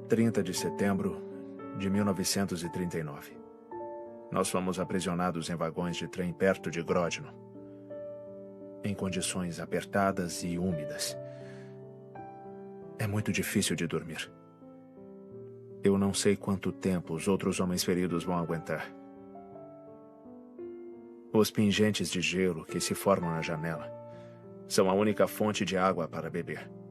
30 de setembro de 1939. Nós fomos aprisionados em vagões de trem perto de Grodno, em condições apertadas e úmidas. É muito difícil de dormir. Eu não sei quanto tempo os outros homens feridos vão aguentar. Os pingentes de gelo que se formam na janela são a única fonte de água para beber. –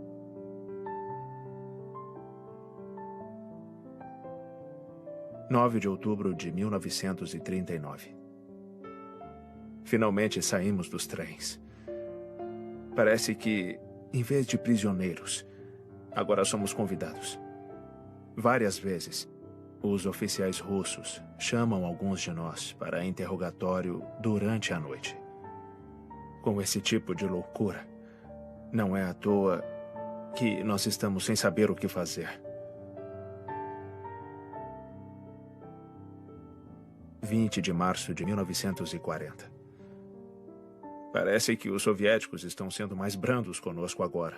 9 de outubro de 1939. Finalmente saímos dos trens. Parece que, em vez de prisioneiros, agora somos convidados. Várias vezes, os oficiais russos chamam alguns de nós para interrogatório durante a noite. Com esse tipo de loucura, não é à toa que nós estamos sem saber o que fazer. 20 de março de 1940. Parece que os soviéticos estão sendo mais brandos conosco agora.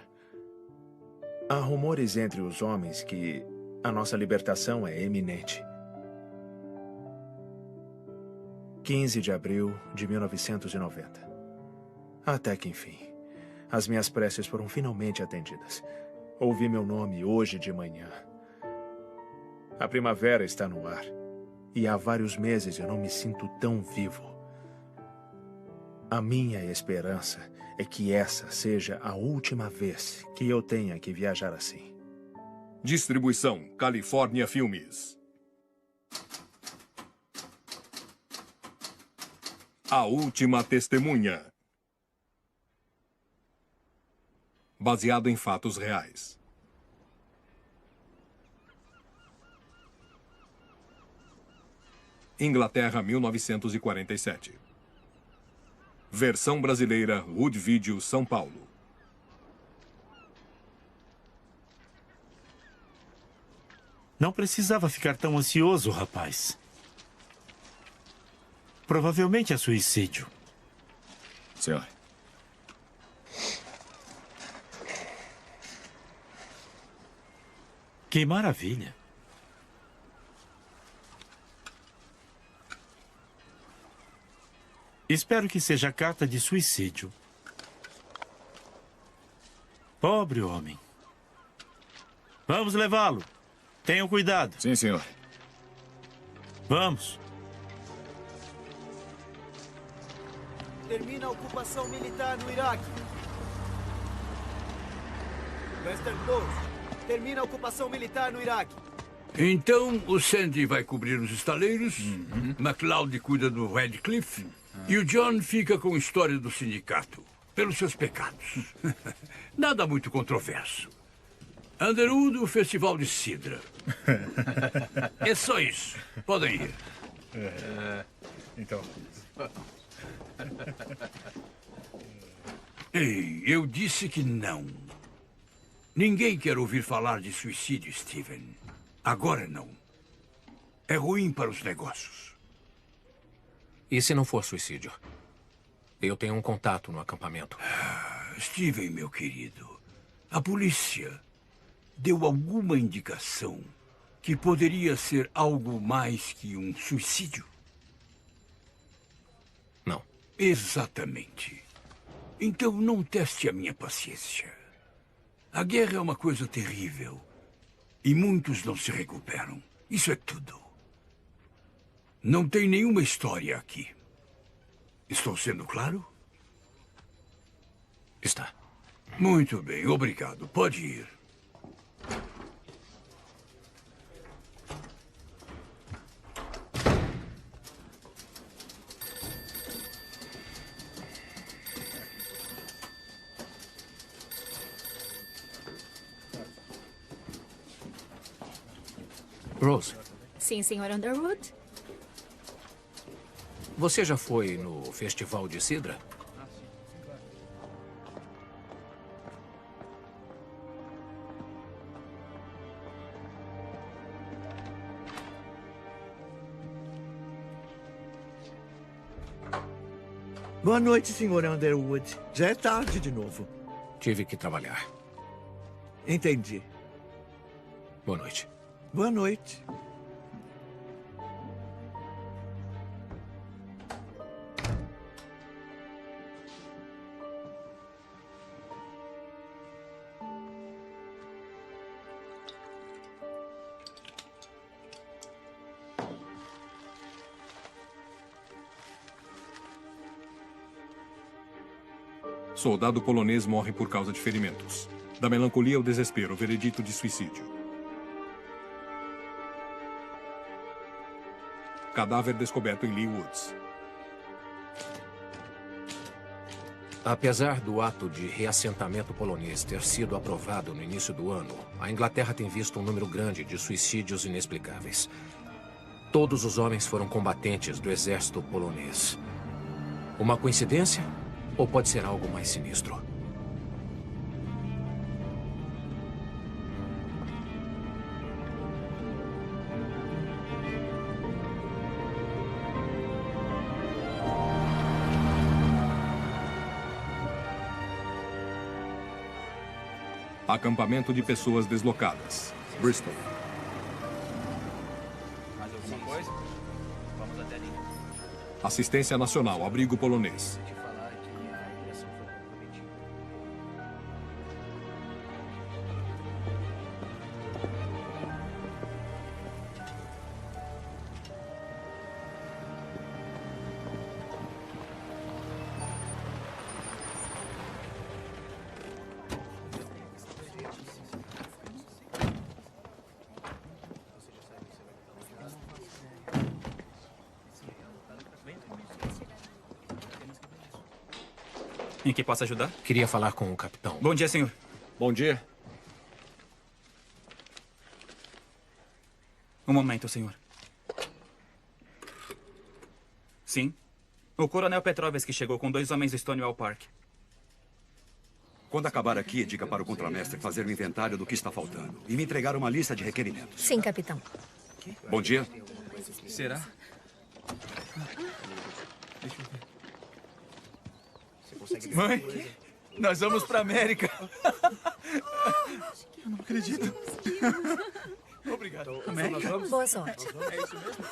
Há rumores entre os homens que a nossa libertação é iminente. 15 de abril de 1990. Até que enfim, as minhas preces foram finalmente atendidas. Ouvi meu nome hoje de manhã. A primavera está no ar. E há vários meses eu não me sinto tão vivo. A minha esperança é que essa seja a última vez que eu tenha que viajar assim. Distribuição California Filmes. A Última Testemunha. Baseado em fatos reais. Inglaterra, 1947. Versão brasileira, Wood Video, São Paulo. Não precisava ficar tão ansioso, rapaz. Provavelmente é suicídio. Senhor. Que maravilha. Espero que seja carta de suicídio. Pobre homem. Vamos levá-lo. Tenham cuidado. Sim, senhor. Vamos. Termina a ocupação militar no Iraque. Western Close. Termina a ocupação militar no Iraque. Então, o Sandy vai cobrir os estaleiros, MacLeod cuida do Radcliffe, e o John fica com a história do sindicato, pelos seus pecados. Nada muito controverso. Underwood, o festival de cidra. É só isso. Podem ir. Então... Ei, eu disse que não. Ninguém quer ouvir falar de suicídio, Steven. Agora não. É ruim para os negócios. E se não for suicídio? Eu tenho um contato no acampamento. Steven, meu querido, a polícia deu alguma indicação que poderia ser algo mais que um suicídio? Não. Exatamente. Então não teste a minha paciência. A guerra é uma coisa terrível. E muitos não se recuperam. Isso é tudo. Não tem nenhuma história aqui. Estou sendo claro? Está. Muito bem, obrigado. Pode ir. Rose, Sim, Sr. Underwood? você já foi no Festival de Cidra? Boa noite, Sr. Underwood. Já é tarde de novo. Tive que trabalhar. Entendi. Boa noite. Boa noite. Soldado polonês morre por causa de ferimentos. Da melancolia ao desespero, veredito de suicídio. Cadáver descoberto em Lee Woods. Apesar do ato de reassentamento polonês ter sido aprovado no início do ano, a Inglaterra tem visto um número grande de suicídios inexplicáveis. Todos os homens foram combatentes do exército polonês. Uma coincidência? Ou pode ser algo mais sinistro? Acampamento de pessoas deslocadas. Bristol. Mais alguma coisa? Vamos até ali. Assistência Nacional, abrigo polonês. Em que posso ajudar? Queria falar com o capitão. Bom dia, senhor. Bom dia. Um momento, senhor. Sim. O coronel Petrovski chegou com 2 homens do Stonewall Park. Quando acabar aqui, diga para o contramestre fazer um inventário do que está faltando e me entregar uma lista de requerimentos. Sim, capitão. Bom dia. Será? Mãe, nós vamos para América. Eu não acredito. Obrigado. América? Boa sorte. É isso mesmo?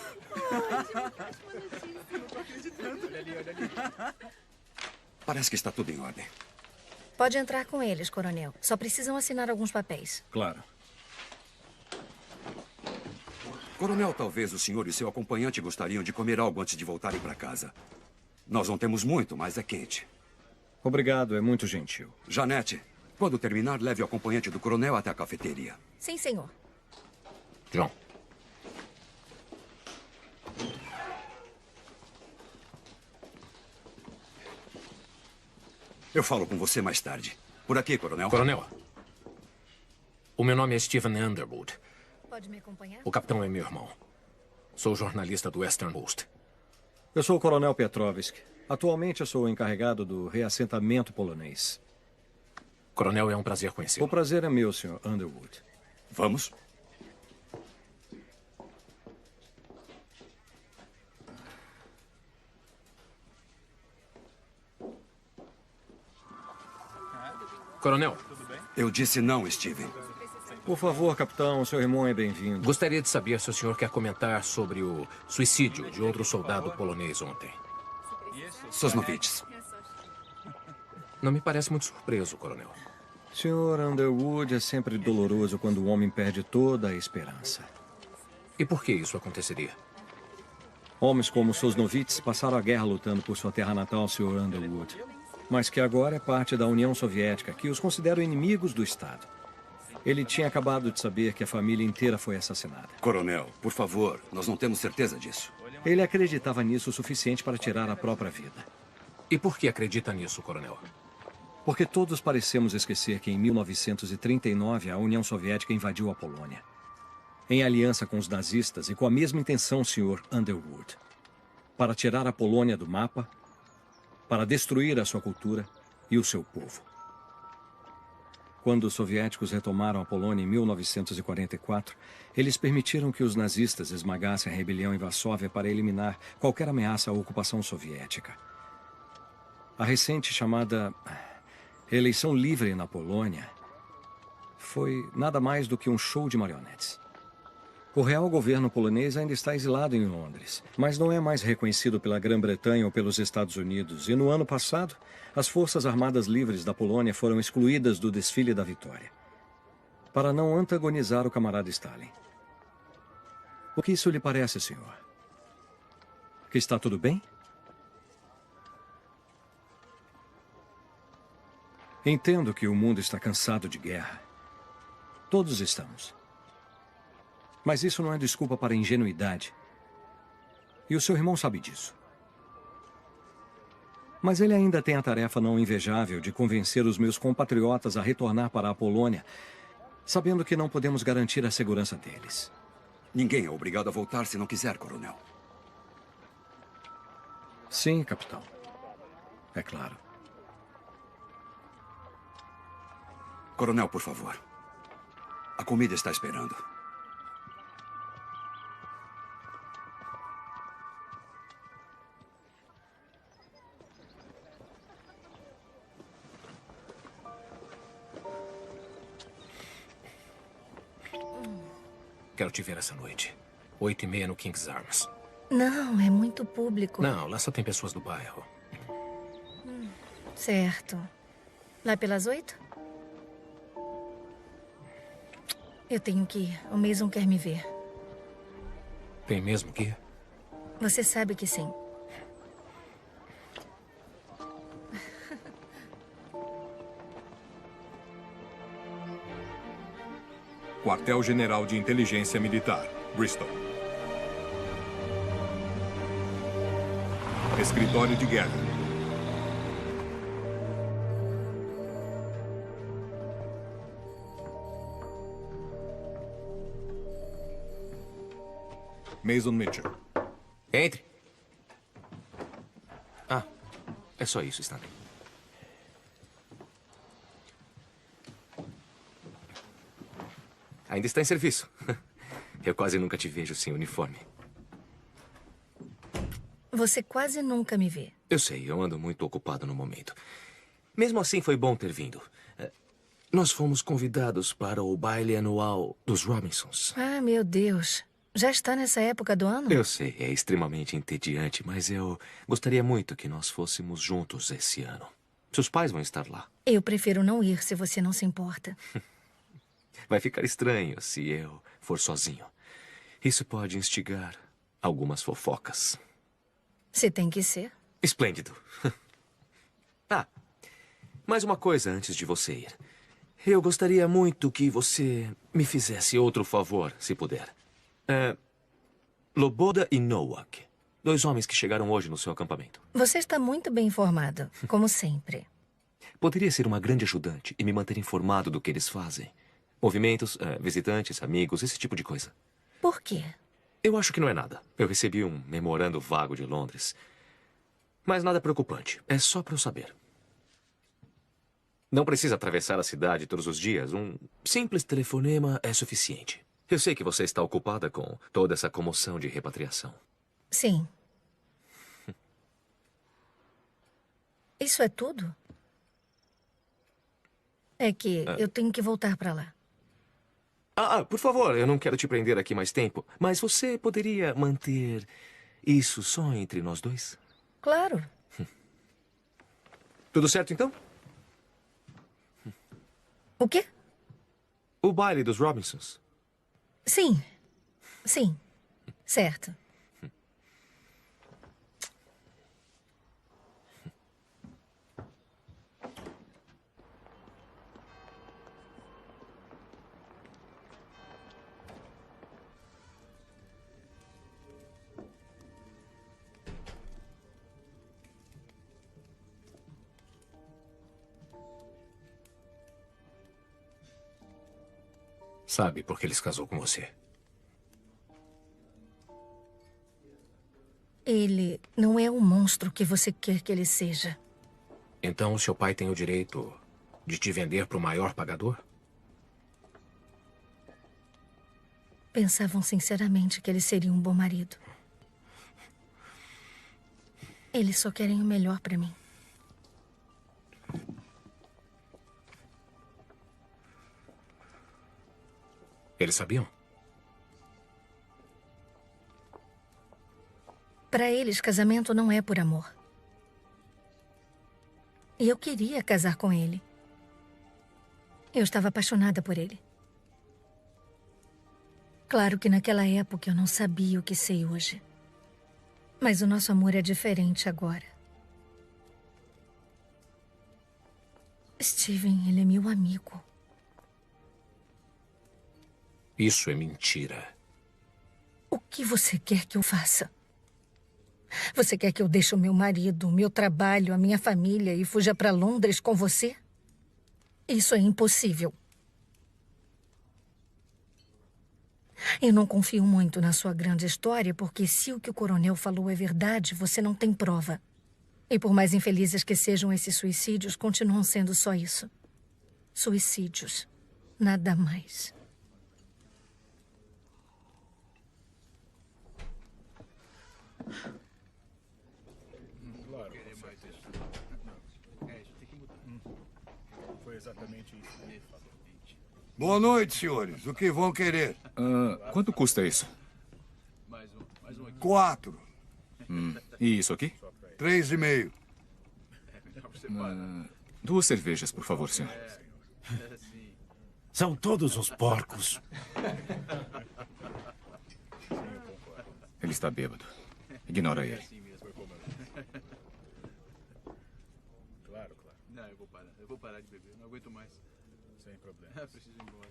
Olha ali. Parece que está tudo em ordem. Pode entrar com eles, coronel. Só precisam assinar alguns papéis. Claro. Coronel, talvez o senhor e seu acompanhante gostariam de comer algo antes de voltarem para casa. Nós não temos muito, mas é quente. Obrigado, é muito gentil. Janete, quando terminar, leve o acompanhante do coronel até a cafeteria. Sim, senhor. John. Eu falo com você mais tarde. Por aqui, coronel. Coronel. O meu nome é Stephen Underwood. Pode me acompanhar? O capitão é meu irmão. Sou jornalista do Western Post. Eu sou o coronel Petrovski. Atualmente eu sou o encarregado do reassentamento polonês. Coronel, é um prazer conhecê-lo. O prazer é meu, Sr. Underwood. Vamos? Coronel. Eu disse não, Steven. Por favor, capitão, seu irmão é bem-vindo. Gostaria de saber se o senhor quer comentar sobre o suicídio de outro soldado polonês ontem. Sosnovitz. Não me parece muito surpreso, coronel. Sr. Underwood, é sempre doloroso quando o homem perde toda a esperança. E por que isso aconteceria? Homens como Sosnovitz passaram a guerra lutando por sua terra natal, Sr. Underwood. Mas que agora é parte da União Soviética, que os considera inimigos do Estado. Ele tinha acabado de saber que a família inteira foi assassinada. Coronel, por favor, nós não temos certeza disso. Ele acreditava nisso o suficiente para tirar a própria vida. E por que acredita nisso, coronel? Porque todos parecemos esquecer que em 1939 a União Soviética invadiu a Polônia. Em aliança com os nazistas e com a mesma intenção, Sr. Underwood. Para tirar a Polônia do mapa, para destruir a sua cultura e o seu povo. Quando os soviéticos retomaram a Polônia em 1944, eles permitiram que os nazistas esmagassem a rebelião em Varsóvia para eliminar qualquer ameaça à ocupação soviética. A recente chamada eleição livre na Polônia foi nada mais do que um show de marionetes. O real governo polonês ainda está exilado em Londres, mas não é mais reconhecido pela Grã-Bretanha ou pelos Estados Unidos. E no ano passado, as Forças Armadas Livres da Polônia foram excluídas do desfile da vitória, para não antagonizar o camarada Stalin. O que isso lhe parece, senhor? Que está tudo bem? Entendo que o mundo está cansado de guerra. Todos estamos. Mas isso não é desculpa para ingenuidade. E o seu irmão sabe disso. Mas ele ainda tem a tarefa não invejável de convencer os meus compatriotas a retornar para a Polônia, sabendo que não podemos garantir a segurança deles. Ninguém é obrigado a voltar se não quiser, coronel. Sim, capitão. É claro. Coronel, por favor. A comida está esperando. Quero te ver essa noite. 8h30 no King's Arms. Não, é muito público. Não, lá só tem pessoas do bairro. Certo. Lá pelas 8? Eu tenho que ir. O Mason quer me ver. Tem mesmo que ir? Você sabe que sim. Quartel-General de Inteligência Militar, Bristol. Escritório de Guerra. Mason Mitchell. Entre. Ah, é só isso, Stanley. Ainda está em serviço. Eu quase nunca te vejo sem uniforme. Você quase nunca me vê. Eu sei, eu ando muito ocupado no momento. Mesmo assim, foi bom ter vindo. Nós fomos convidados para o baile anual dos Robinsons. Ah, meu Deus. Já está nessa época do ano? Eu sei, é extremamente entediante, mas eu gostaria muito que nós fôssemos juntos esse ano. Seus pais vão estar lá. Eu prefiro não ir, se você não se importa. Vai ficar estranho se eu for sozinho. Isso pode instigar algumas fofocas. Se tem que ser. Esplêndido. Ah, mais uma coisa antes de você ir. Eu gostaria muito que você me fizesse outro favor, se puder. Loboda e Nowak. 2 homens que chegaram hoje no seu acampamento. Você está muito bem informado, como sempre. Poderia ser uma grande ajudante e me manter informado do que eles fazem. Movimentos, visitantes, amigos, esse tipo de coisa. Por quê? Eu acho que não é nada. Eu recebi um memorando vago de Londres. Mas nada preocupante. É só para eu saber. Não precisa atravessar a cidade todos os dias. Um simples telefonema é suficiente. Eu sei que você está ocupada com toda essa comoção de repatriação. Sim. Isso é tudo? É que eu tenho que voltar para lá. Por favor, eu não quero te prender aqui mais tempo, mas você poderia manter isso só entre nós dois? Claro. Tudo certo, então? O quê? O baile dos Robinsons. Sim. Sim. Certo. Sabe por que ele se casou com você? Ele não é o monstro que você quer que ele seja. Então, seu pai tem o direito de te vender para o maior pagador? Pensavam sinceramente que ele seria um bom marido. Eles só querem o melhor para mim. Eles sabiam? Para eles, casamento não é por amor. E eu queria casar com ele. Eu estava apaixonada por ele. Claro que naquela época eu não sabia o que sei hoje. Mas o nosso amor é diferente agora. Steven, ele é meu amigo. Isso é mentira. O que você quer que eu faça? Você quer que eu deixe o meu marido, o meu trabalho, a minha família e fuja para Londres com você? Isso é impossível. Eu não confio muito na sua grande história, porque se o que o coronel falou é verdade, você não tem prova. E por mais infelizes que sejam esses suicídios, continuam sendo só isso. Suicídios. Nada mais. Claro, foi exatamente isso que ele falou. Boa noite, senhores. O que vão querer? Quanto custa isso? 4. E isso aqui? 3,5. 2 cervejas, por favor, senhor. São todos uns porcos. Ele está bêbado. Ignora ele. Claro. Não, eu vou parar de beber. Não aguento mais. Sem problema. Preciso ir embora.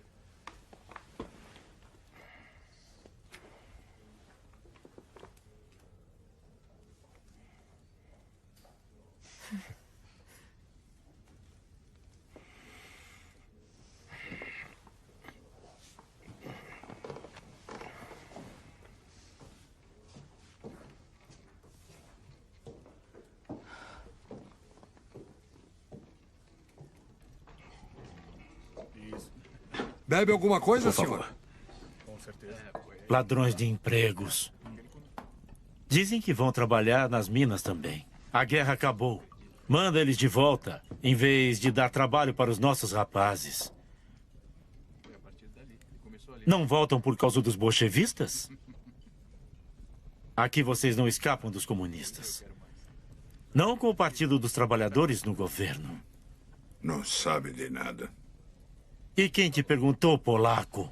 Bebe alguma coisa, Por favor. senhor? Com certeza. Ladrões de empregos. Dizem que vão trabalhar nas minas também. A guerra acabou. Manda eles de volta, em vez de dar trabalho para os nossos rapazes. Não voltam por causa dos bolchevistas? Aqui vocês não escapam dos comunistas. Não com o Partido dos Trabalhadores no governo. Não sabe de nada. E quem te perguntou, polaco?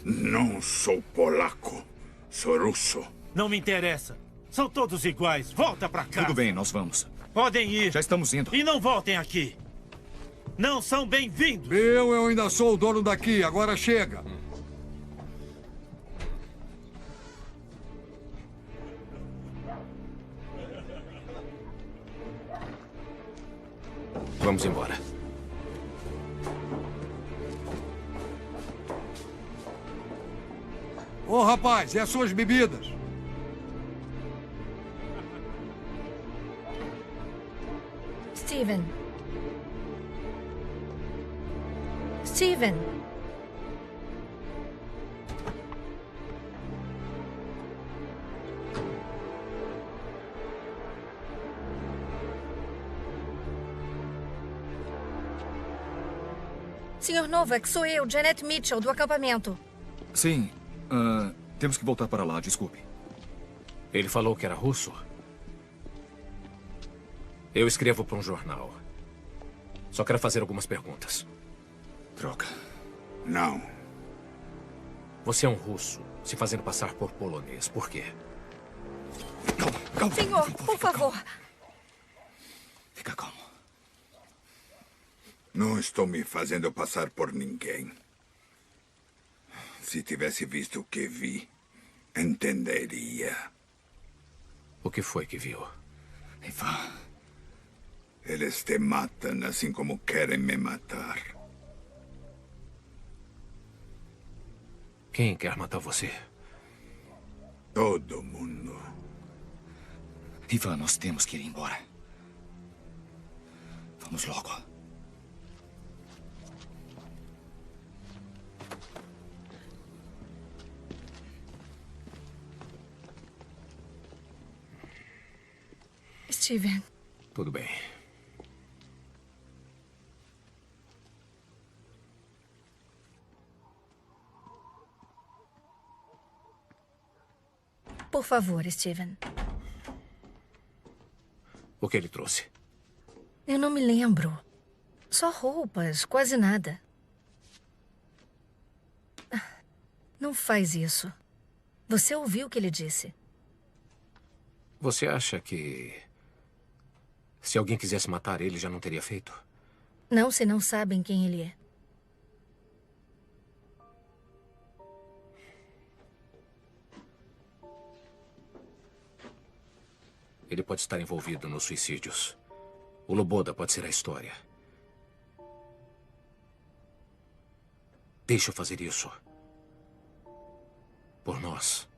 Não sou polaco. Sou russo. Não me interessa. São todos iguais. Volta pra casa. Tudo bem, nós vamos. Podem ir. Já estamos indo. E não voltem aqui. Não são bem-vindos. Eu ainda sou o dono daqui. Agora chega. Vamos embora. Ô, rapaz, e as suas bebidas? Steven. Steven. Senhor Novak, sou eu, Janet Mitchell, do acampamento. Sim. Temos que voltar para lá, desculpe. Ele falou que era russo? Eu escrevo para um jornal. Só quero fazer algumas perguntas. Droga. Não. Você é um russo, se fazendo passar por polonês. Por quê? Calma. Senhor, por favor. Fica calmo. Não estou me fazendo passar por ninguém. Se tivesse visto o que vi, entenderia. O que foi que viu? Ivan. Eles te matam assim como querem me matar. Quem quer matar você? Todo mundo. Ivan, nós temos que ir embora. Vamos logo. Steven. Tudo bem. Por favor, Steven. O que ele trouxe? Eu não me lembro. Só roupas, quase nada. Não faz isso. Você ouviu o que ele disse? Você acha que... se alguém quisesse matar ele, já não teria feito? Não, se não sabem quem ele é. Ele pode estar envolvido nos suicídios. O Loboda pode ser a história. Deixa eu fazer isso. Por nós.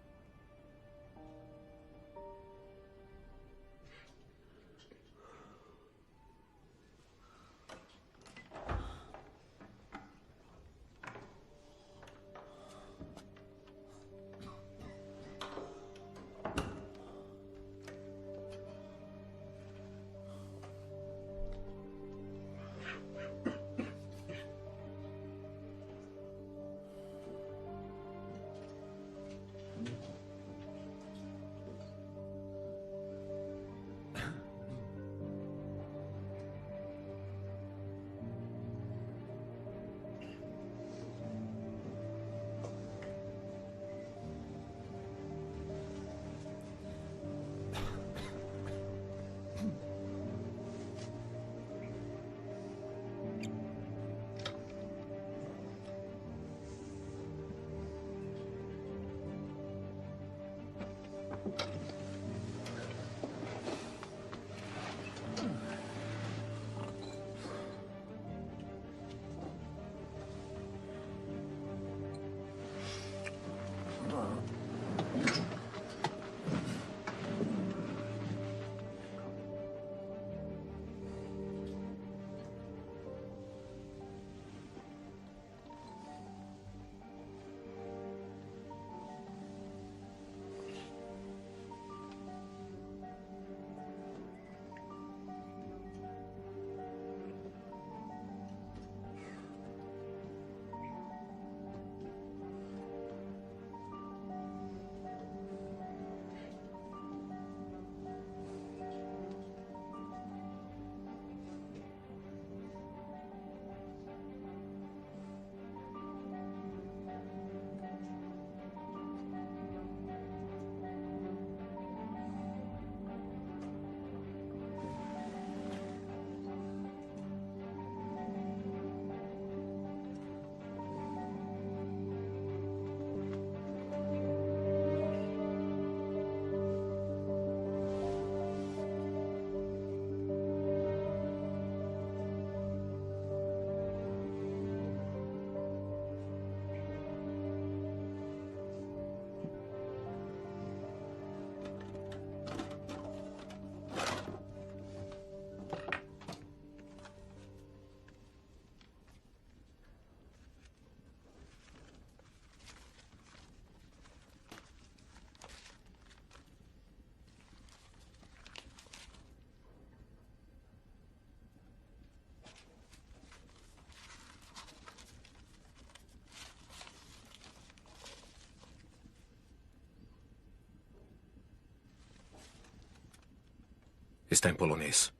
Está em polonês.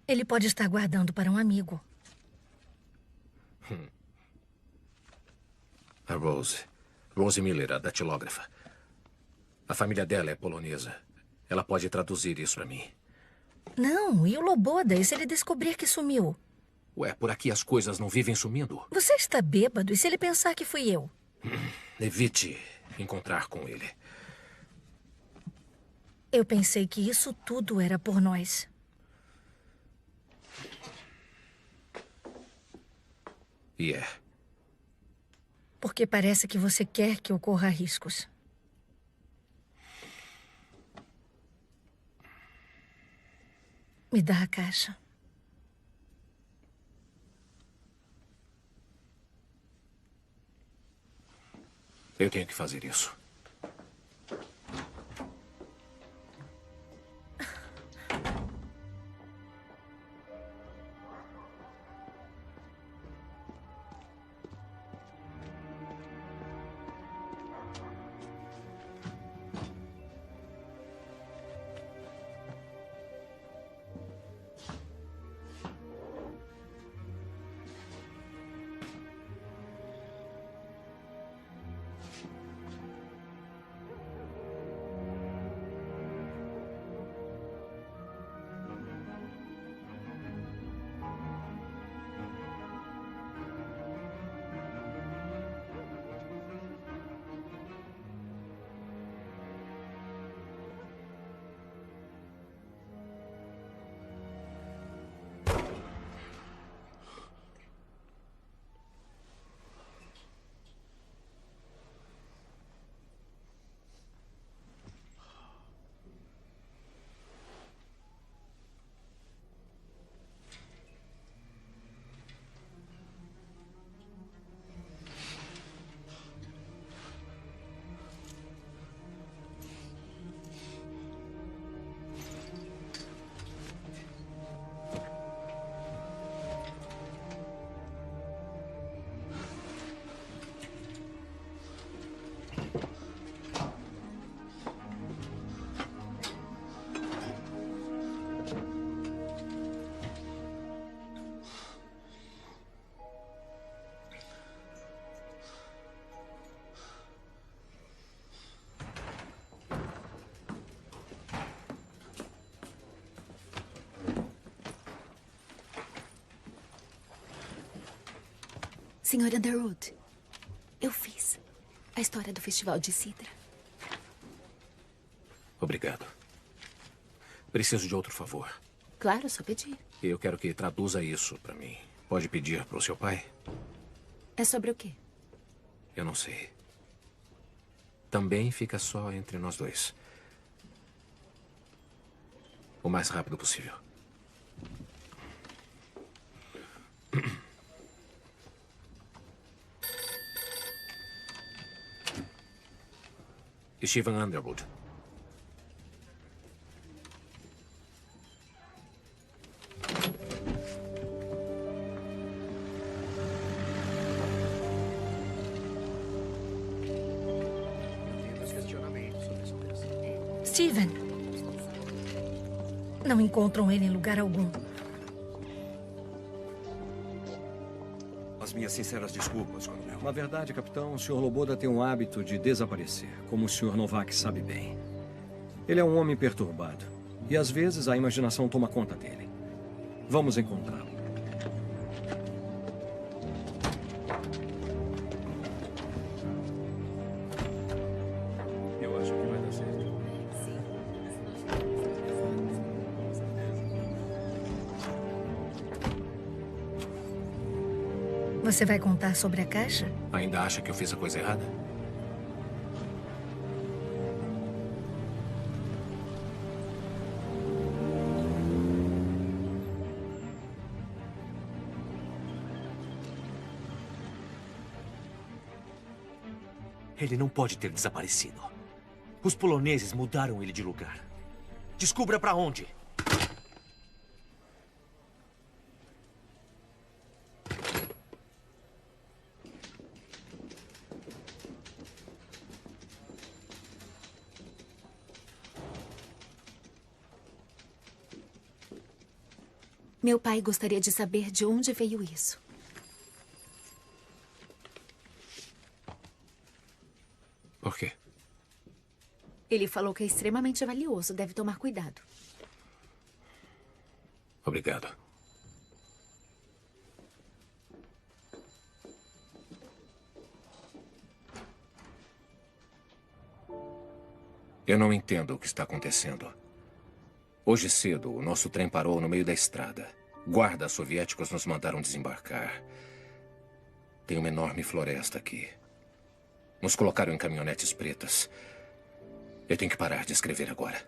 Ele pode estar guardando para um amigo. A Rose. Rose Miller, a datilógrafa. A família dela é polonesa. Ela pode traduzir isso para mim. Não, e o Loboda? E se ele descobrir que sumiu? Ué, por aqui as coisas não vivem sumindo. Você está bêbado? E se ele pensar que fui eu? Evite encontrar com ele. Eu pensei que isso tudo era por nós. E é. Porque parece que você quer que eu corra riscos. Me dá a caixa. Eu tenho que fazer isso. Senhor Underwood, eu fiz a história do Festival de Cidra. Obrigado. Preciso de outro favor. Claro, só pedir. Eu quero que traduza isso para mim. Pode pedir para o seu pai? É sobre o quê? Eu não sei. Também fica só entre nós dois. O mais rápido possível. Stephen Underwood. Steven. Não encontram ele em lugar algum. As minhas sinceras desculpas, coronel. Na verdade, capitão, o Sr. Loboda tem um hábito de desaparecer, como o Sr. Novak sabe bem. Ele é um homem perturbado, e às vezes a imaginação toma conta dele. Vamos encontrá-lo. Eu acho que vai dar certo. Você vai contar sobre a caixa? Ainda acha que eu fiz a coisa errada? Ele não pode ter desaparecido. Os poloneses mudaram ele de lugar. Descubra para onde. Meu pai gostaria de saber de onde veio isso. Por quê? Ele falou que é extremamente valioso. Deve tomar cuidado. Obrigado. Eu não entendo o que está acontecendo. Hoje cedo, o nosso trem parou no meio da estrada. Guardas soviéticos nos mandaram desembarcar. Tem uma enorme floresta aqui. Nos colocaram em caminhonetes pretas. Eu tenho que parar de escrever agora.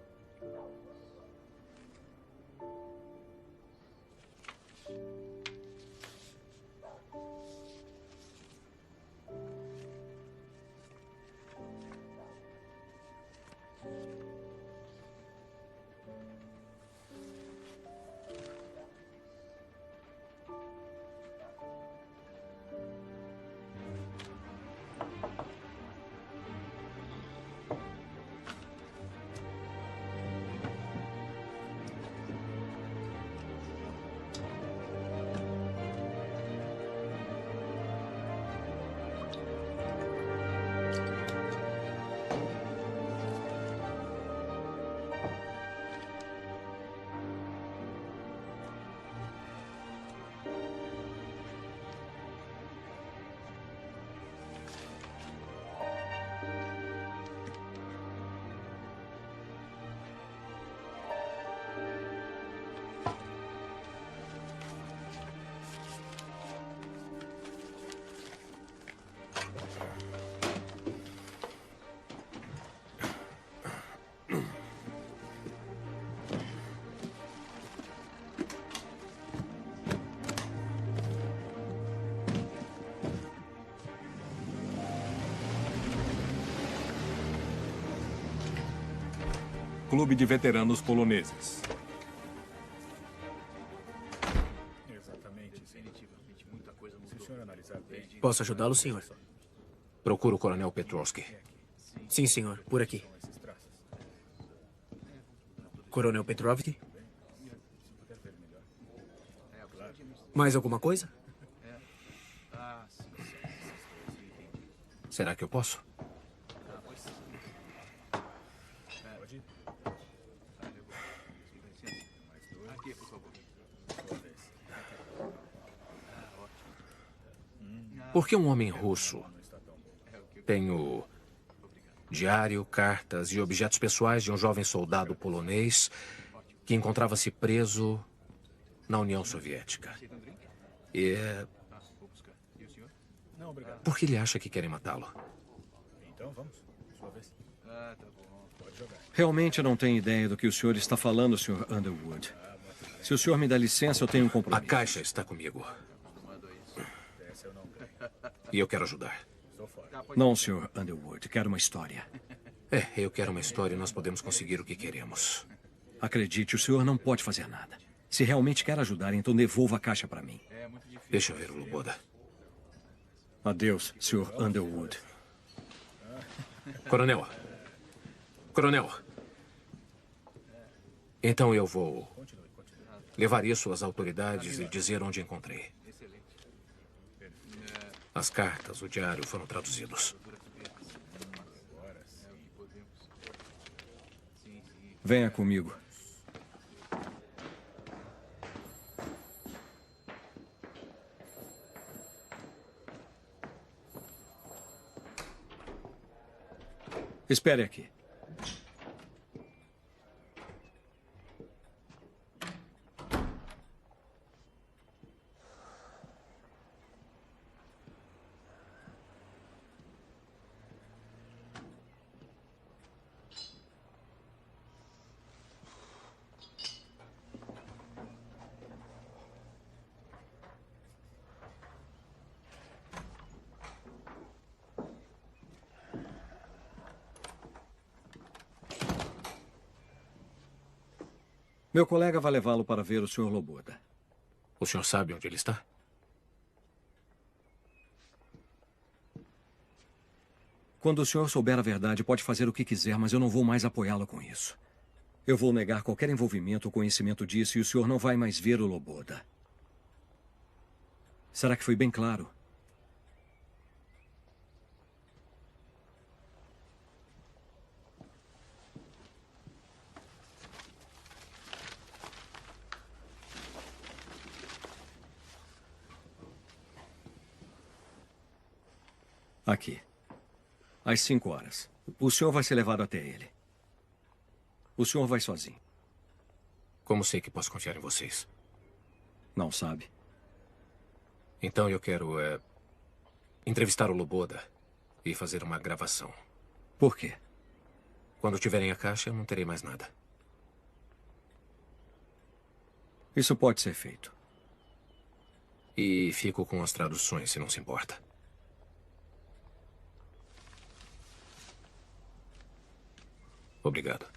Clube de Veteranos Poloneses. Exatamente. Definitivamente, muita coisa mudou. Se o senhor analisar bem... Posso ajudá-lo, senhor? Procuro o Coronel Petrovsky. Sim, senhor. Por aqui. Coronel Petrovsky? Mais alguma coisa? Será que eu posso? Aqui, por favor. Por que um homem russo tem o diário, cartas e objetos pessoais de um jovem soldado polonês que encontrava-se preso na União Soviética? E por que ele acha que querem matá-lo? Então vamos. Sua vez. Ah, tá bom. Pode jogar. Realmente não tenho ideia do que o senhor está falando, Sr. Underwood. Se o senhor me dá licença, eu tenho um compromisso. A caixa está comigo. E eu quero ajudar. Não, Sr. Underwood. Quero uma história. Eu quero uma história e nós podemos conseguir o que queremos. Acredite, o senhor não pode fazer nada. Se realmente quer ajudar, então devolva a caixa para mim. Deixa eu ver o Loboda. Adeus, Sr. Underwood. Coronel. Coronel. Então eu vou levar isso às autoridades e dizer onde encontrei. As cartas, o diário foram traduzidos. Venha comigo. Espere aqui. Meu colega vai levá-lo para ver o Sr. Loboda. O senhor sabe onde ele está? Quando o senhor souber a verdade, pode fazer o que quiser, mas eu não vou mais apoiá-lo com isso. Eu vou negar qualquer envolvimento ou conhecimento disso e o senhor não vai mais ver o Loboda. Será que foi bem claro? Aqui. Às 5 horas. O senhor vai ser levado até ele. O senhor vai sozinho. Como sei que posso confiar em vocês? Não sabe. Então eu quero entrevistar o Loboda e fazer uma gravação. Por quê? Quando tiverem a caixa, eu não terei mais nada. Isso pode ser feito. E fico com as traduções, se não se importa. Obrigado.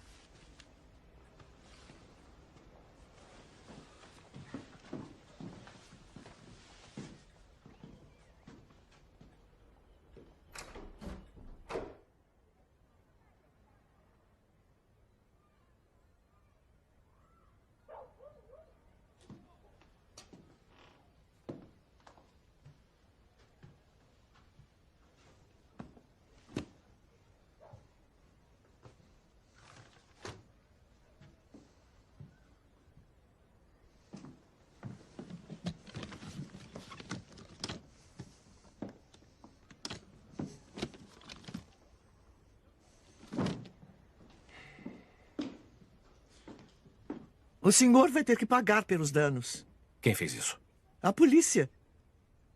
O senhor vai ter que pagar pelos danos. Quem fez isso? A polícia.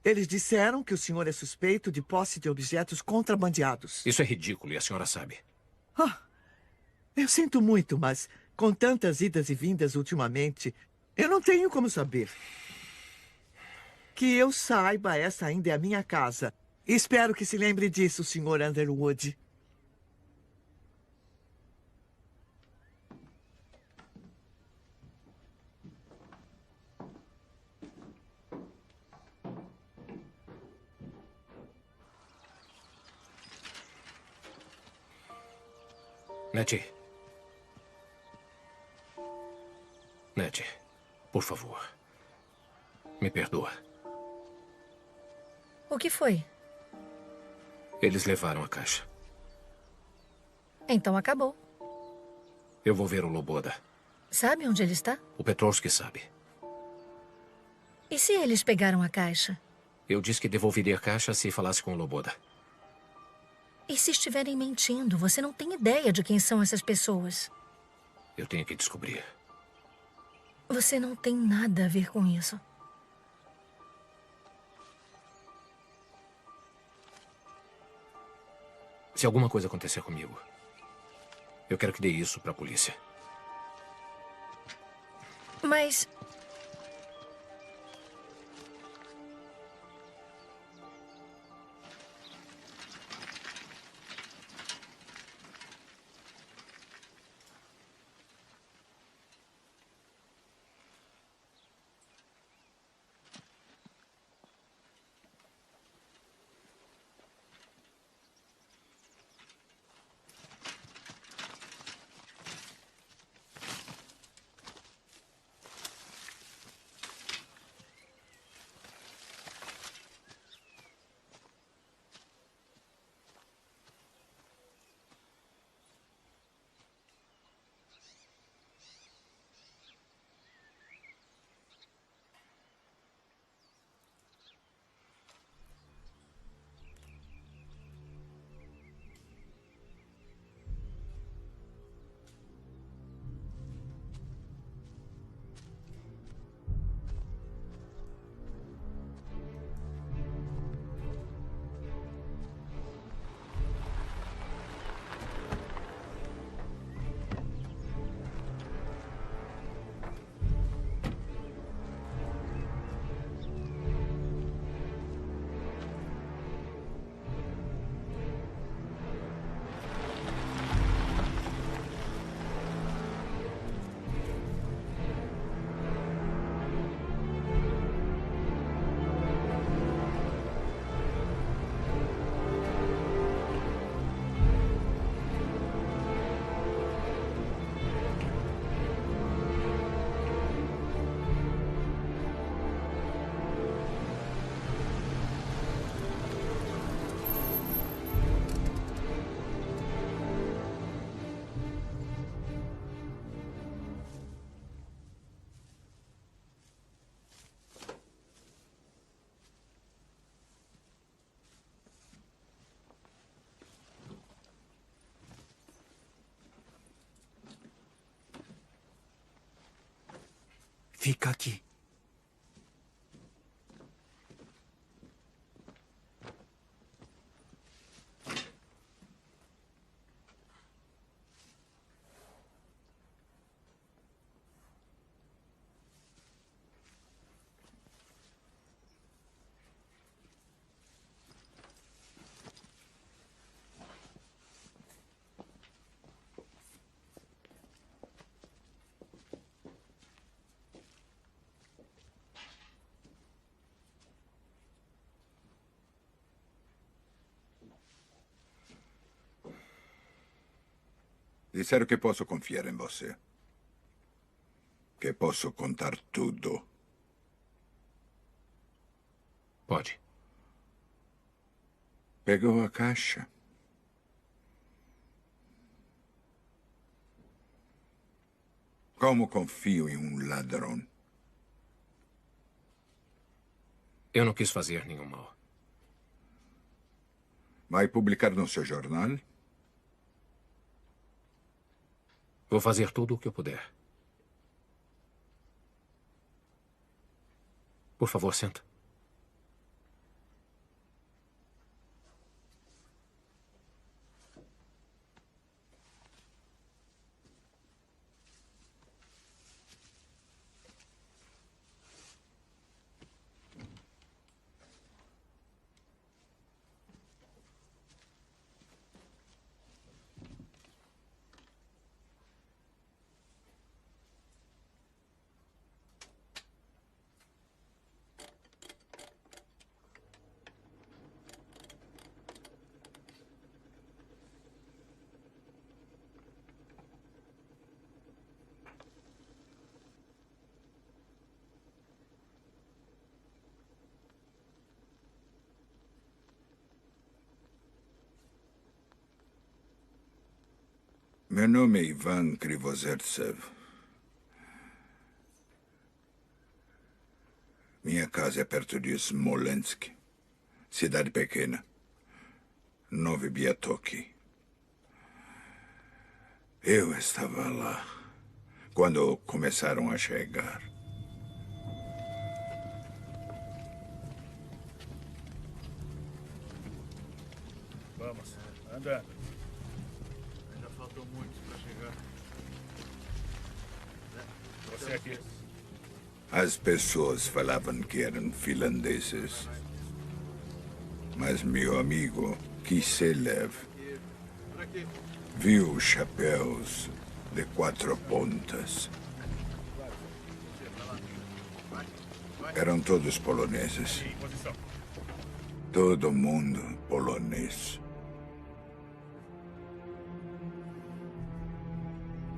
Eles disseram que o senhor é suspeito de posse de objetos contrabandeados. Isso é ridículo e a senhora sabe. Eu sinto muito, mas com tantas idas e vindas ultimamente, eu não tenho como saber. Que eu saiba, essa ainda é a minha casa. Espero que se lembre disso, Sr. Underwood. Nettie. Nettie, por favor. Me perdoa. O que foi? Eles levaram a caixa. Então acabou. Eu vou ver o Loboda. Sabe onde ele está? O Petrovski sabe. E se eles pegaram a caixa? Eu disse que devolveria a caixa se falasse com o Loboda. E se estiverem mentindo? Você não tem ideia de quem são essas pessoas. Eu tenho que descobrir. Você não tem nada a ver com isso. Se alguma coisa acontecer comigo, eu quero que dê isso para a polícia. Mas... Fica aqui. Disseram que posso confiar em você. Que posso contar tudo. Pode. Pegou a caixa. Como confio em um ladrão? Eu não quis fazer nenhum mal. Vai publicar no seu jornal? Vou fazer tudo o que eu puder. Por favor, senta. Meu nome é Ivan Krivozertsev. Minha casa é perto de Smolensk. cidade pequena. Novi Biatoki. Eu estava lá quando começaram a chegar. Vamos, andando. Ainda faltam muitos para chegar. Você aqui. As pessoas falavam que eram finlandeses. Mas meu amigo Kiselev viu chapéus de 4 pontas. Eram todos poloneses. Todo mundo polonês.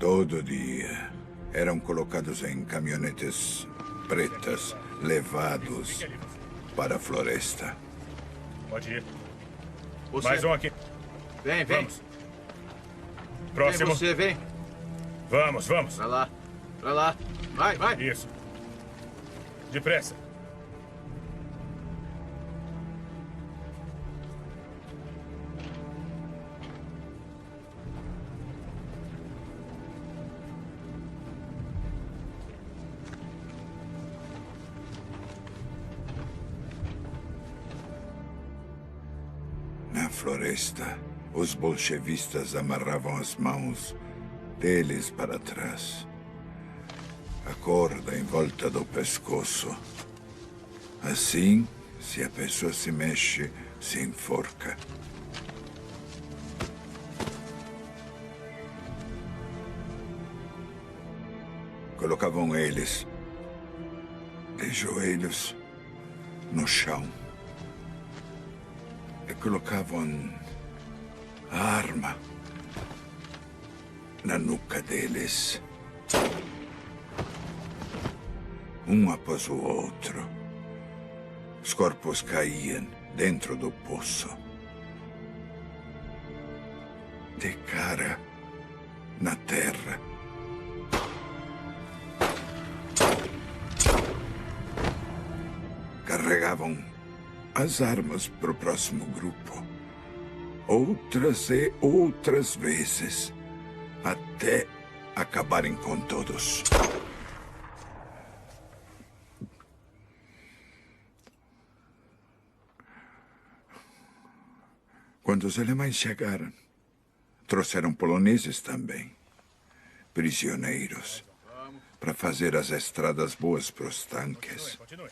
Todo dia eram colocados em caminhonetes pretas, levados para a floresta. Pode ir. Você. Mais um aqui. Vem, vem. Vamos. Próximo. Vem você, vem. Vamos, vamos. Pra lá. Pra lá. Vai, vai. Isso. Depressa. Na floresta, os bolchevistas amarravam as mãos deles para trás. A corda em volta do pescoço. Assim, se a pessoa se mexe, se enforca. Colocavam eles de joelhos no chão. E colocavam a arma na nuca deles. Um após o outro. Os corpos caíam dentro do poço. De cara na terra. Carregavam as armas para o próximo grupo. Outras e outras vezes. Até acabarem com todos. Quando os alemães chegaram, trouxeram poloneses também. Prisioneiros. Para fazer as estradas boas para os tanques. Continue.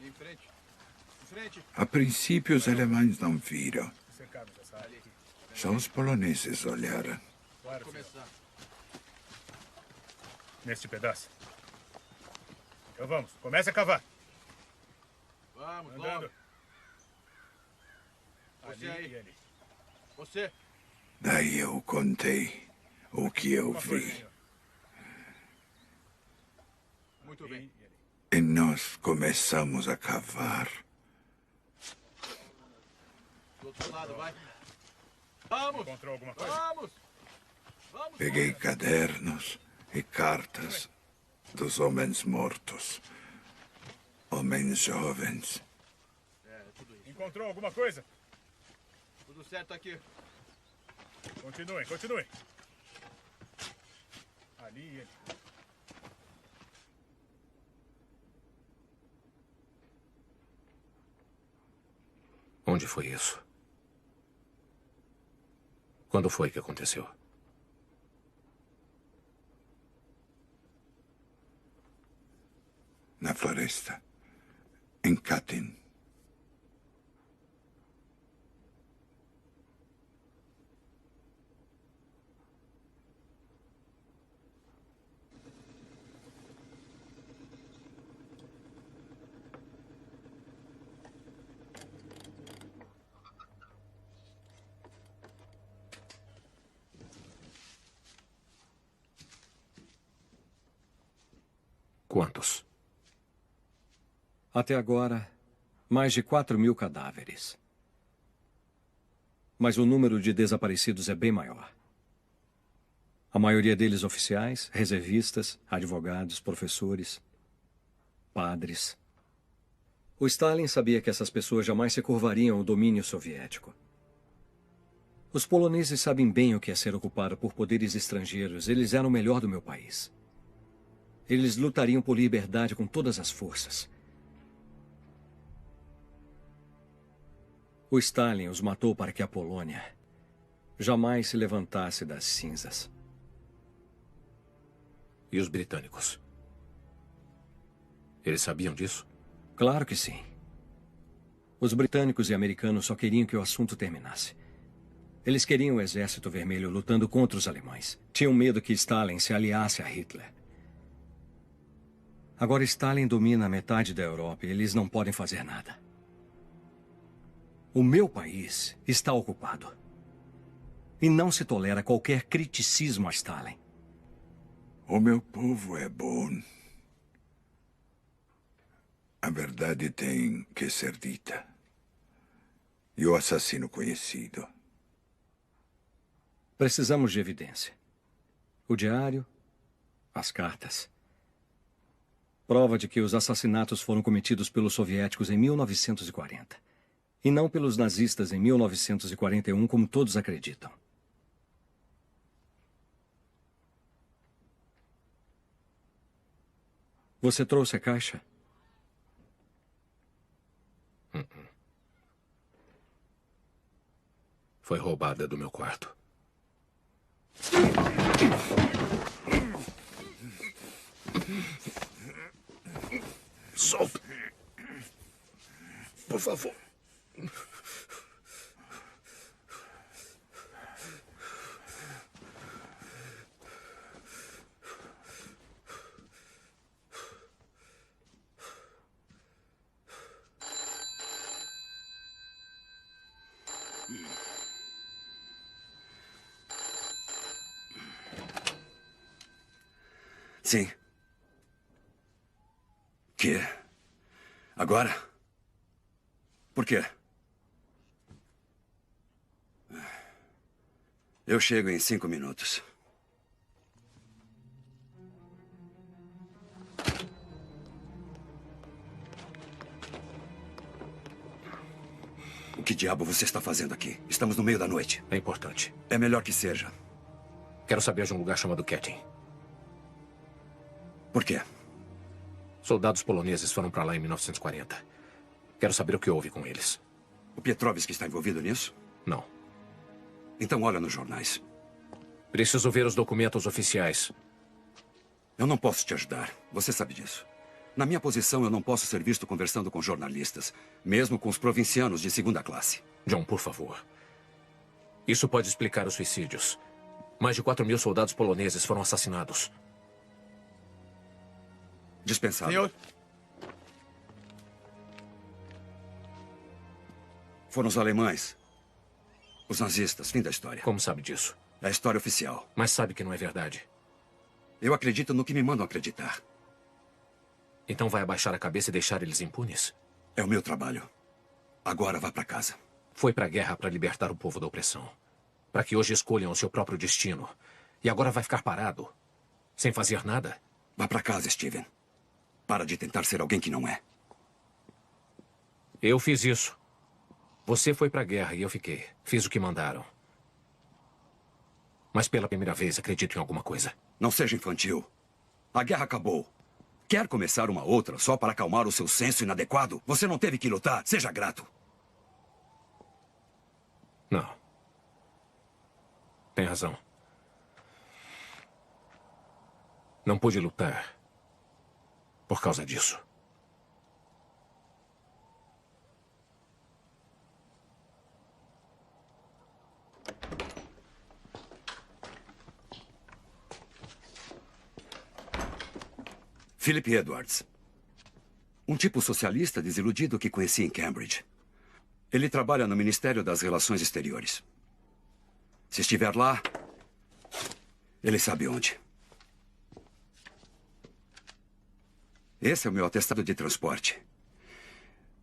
Em frente. Em frente. A princípio, os alemães não viram. Só os poloneses olharam. Claro, neste pedaço. Então vamos, comece a cavar. Vamos, andando. Você Ali aí. e ali. Você. Daí eu contei o que eu vi. Muito bem. E nós começamos a cavar. Do outro lado, vai. Vamos. Encontrou alguma coisa? Vamos. Vamos. Peguei cadernos e cartas dos homens mortos. Homens jovens. É, tudo isso. Encontrou alguma coisa? Tudo certo aqui. Continuem, continuem. Ali e ali. Onde foi isso? Quando foi que aconteceu? Na floresta. Em Katyn. Quantos? Até agora, mais de 4.000 cadáveres. Mas o número de desaparecidos é bem maior. A maioria deles oficiais, reservistas, advogados, professores, padres. O Stalin sabia que essas pessoas jamais se curvariam ao domínio soviético. Os poloneses sabem bem o que é ser ocupado por poderes estrangeiros. Eles eram o melhor do meu país. Eles lutariam por liberdade com todas as forças. O Stalin os matou para que a Polônia jamais se levantasse das cinzas. E os britânicos? Eles sabiam disso? Claro que sim. Os britânicos e americanos só queriam que o assunto terminasse. Eles queriam o Exército Vermelho lutando contra os alemães. Tinham medo que Stalin se aliasse a Hitler. Agora Stalin domina metade da Europa e eles não podem fazer nada. O meu país está ocupado. E não se tolera qualquer criticismo a Stalin. O meu povo é bom. A verdade tem que ser dita. E o assassino conhecido. Precisamos de evidência. O diário, as cartas. Prova de que os assassinatos foram cometidos pelos soviéticos em 1940. E não pelos nazistas em 1941, como todos acreditam. Você trouxe a caixa? Foi roubada do meu quarto. Solta. Por favor. Sim. Que? Agora? Por quê? Eu chego em 5 minutos. O que diabo você está fazendo aqui? Estamos no meio da noite. É importante. É melhor que seja. Quero saber de um lugar chamado Katyn. Por quê? Soldados poloneses foram para lá em 1940. Quero saber o que houve com eles. O Petrovski está envolvido nisso? Não. Então olha nos jornais. Preciso ver os documentos oficiais. Eu não posso te ajudar. Você sabe disso. Na minha posição, eu não posso ser visto conversando com jornalistas, mesmo com os provincianos de segunda classe. John, por favor. Isso pode explicar os suicídios. Mais de 4.000 soldados poloneses foram assassinados. Dispensado. Senhor? Foram os alemães. Os nazistas. Fim da história. Como sabe disso? É a história oficial. Mas sabe que não é verdade. Eu acredito no que me mandam acreditar. Então vai abaixar a cabeça e deixar eles impunes? É o meu trabalho. Agora vá para casa. Foi para a guerra para libertar o povo da opressão. Para que hoje escolham o seu próprio destino. E agora vai ficar parado? Sem fazer nada? Vá para casa, Steven. Para de tentar ser alguém que não é. Eu fiz isso. Você foi para a guerra e eu fiquei. Fiz o que mandaram. Mas pela primeira vez acredito em alguma coisa. Não seja infantil. A guerra acabou. Quer começar uma outra só para acalmar o seu senso inadequado? Você não teve que lutar. Seja grato. Não. Tem razão. Não pude lutar por causa disso. Philip Edwards. Um tipo socialista desiludido que conheci em Cambridge. Ele trabalha no Ministério das Relações Exteriores. Se estiver lá, ele sabe onde. Esse é o meu atestado de transporte.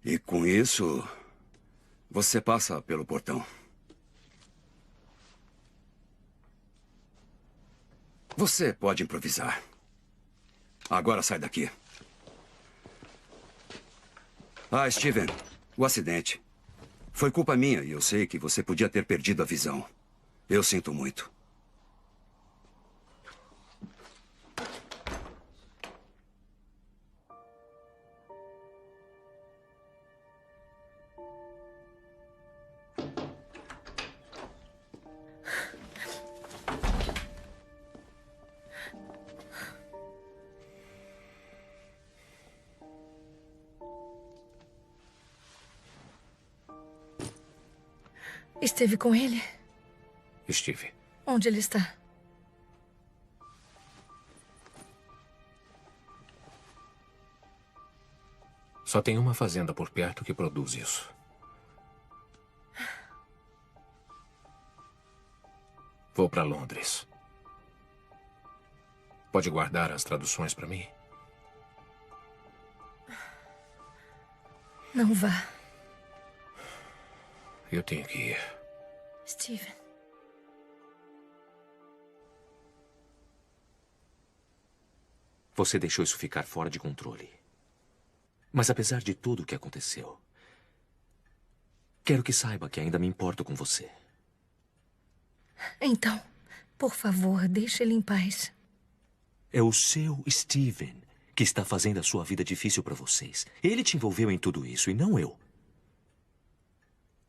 E com isso, você passa pelo portão. Você pode improvisar. Agora sai daqui. Ah, Steven, o acidente. Foi culpa minha e eu sei que você podia ter perdido a visão. Eu sinto muito. Esteve com ele? Estive. Onde ele está? Só tem uma fazenda por perto que produz isso. Vou para Londres. Pode guardar as traduções para mim? Não vá. Eu tenho que ir. Steven. Você deixou isso ficar fora de controle. Mas apesar de tudo o que aconteceu, quero que saiba que ainda me importo com você. Então, por favor, deixe ele em paz. É o seu Steven que está fazendo a sua vida difícil para vocês. Ele te envolveu em tudo isso e não eu.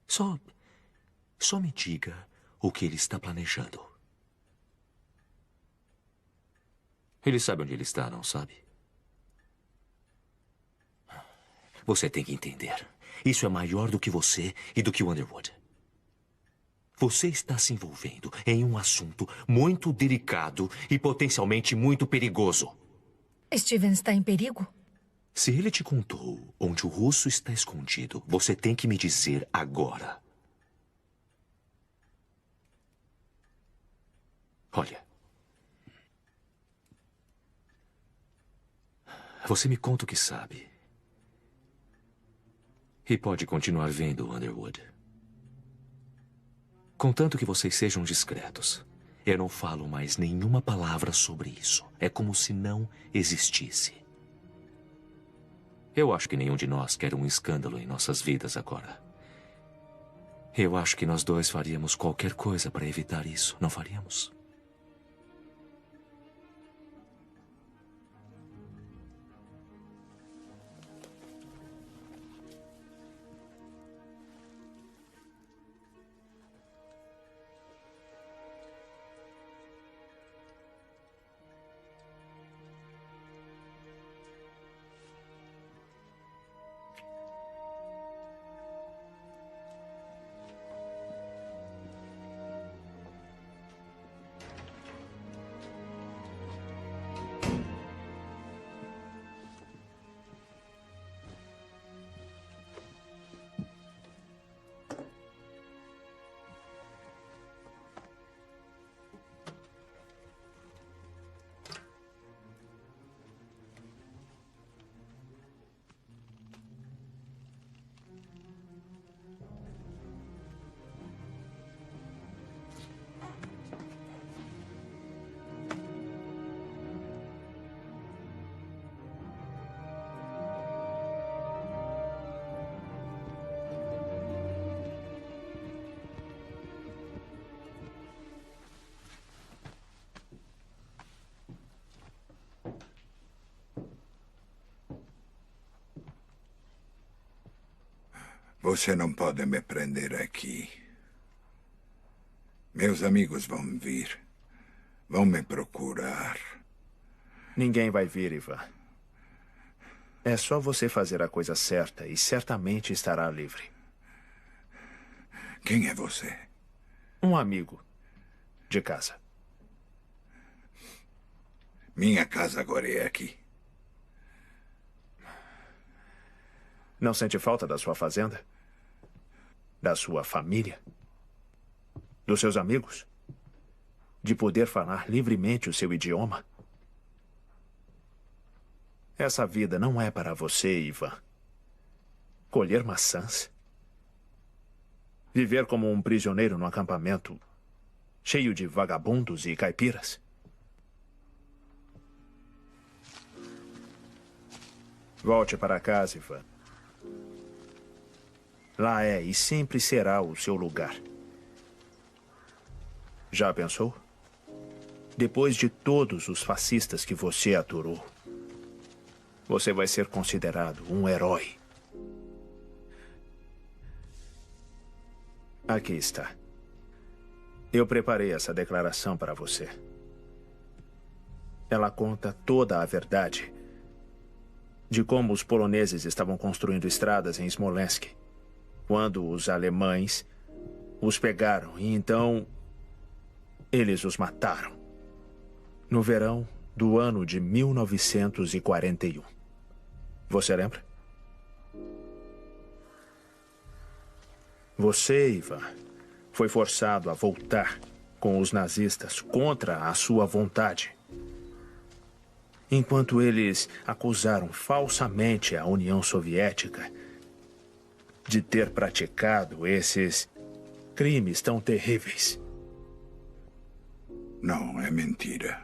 Só me diga o que ele está planejando. Ele sabe onde ele está, não sabe? Você tem que entender. Isso é maior do que você e do que o Underwood. Você está se envolvendo em um assunto muito delicado e potencialmente muito perigoso. Steven está em perigo? Se ele te contou onde o russo está escondido, você tem que me dizer agora. Olha. Você me conta o que sabe. E pode continuar vendo, Underwood. Contanto que vocês sejam discretos. Eu não falo mais nenhuma palavra sobre isso. É como se não existisse. Eu acho que nenhum de nós quer um escândalo em nossas vidas agora. Eu acho que nós dois faríamos qualquer coisa para evitar isso, não faríamos? Você não pode me prender aqui. Meus amigos vão vir. Vão me procurar. Ninguém vai vir, Ivan. É só você fazer a coisa certa e certamente estará livre. Quem é você? Um amigo. De casa. Minha casa agora é aqui. Não sente falta da sua fazenda? Da sua família? Dos seus amigos? De poder falar livremente o seu idioma? Essa vida não é para você, Ivan. Colher maçãs? Viver como um prisioneiro no acampamento cheio de vagabundos e caipiras? Volte para casa, Ivan. lá é e sempre será o seu lugar. Já pensou? Depois de todos os fascistas que você aturou, você vai ser considerado um herói. Aqui está. Eu preparei essa declaração para você. Ela conta toda a verdade de como os poloneses estavam construindo estradas em Smolensk, quando os alemães os pegaram e então eles os mataram. No verão do ano de 1941. Você lembra? Você, Ivan, foi forçado a voltar com os nazistas contra a sua vontade. Enquanto eles acusaram falsamente a União Soviética de ter praticado esses crimes tão terríveis. Não, é mentira.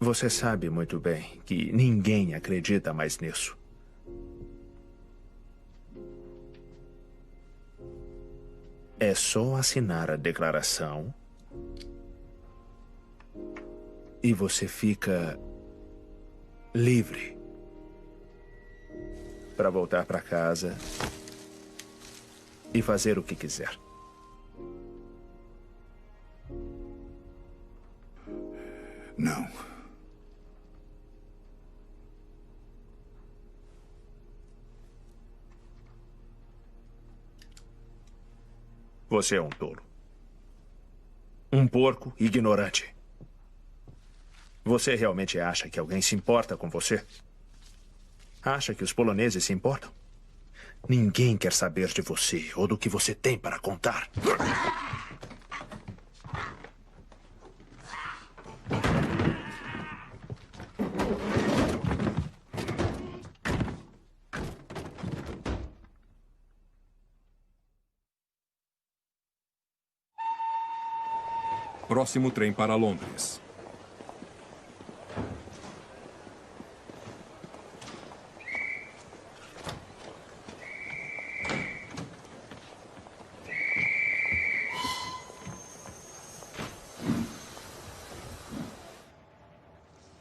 Você sabe muito bem que ninguém acredita mais nisso. É só assinar a declaração e você fica livre para voltar para casa e fazer o que quiser. Não. Você é um tolo. Um porco ignorante. Você realmente acha que alguém se importa com você? Acha que os poloneses se importam? Ninguém quer saber de você ou do que você tem para contar. Próximo trem para Londres.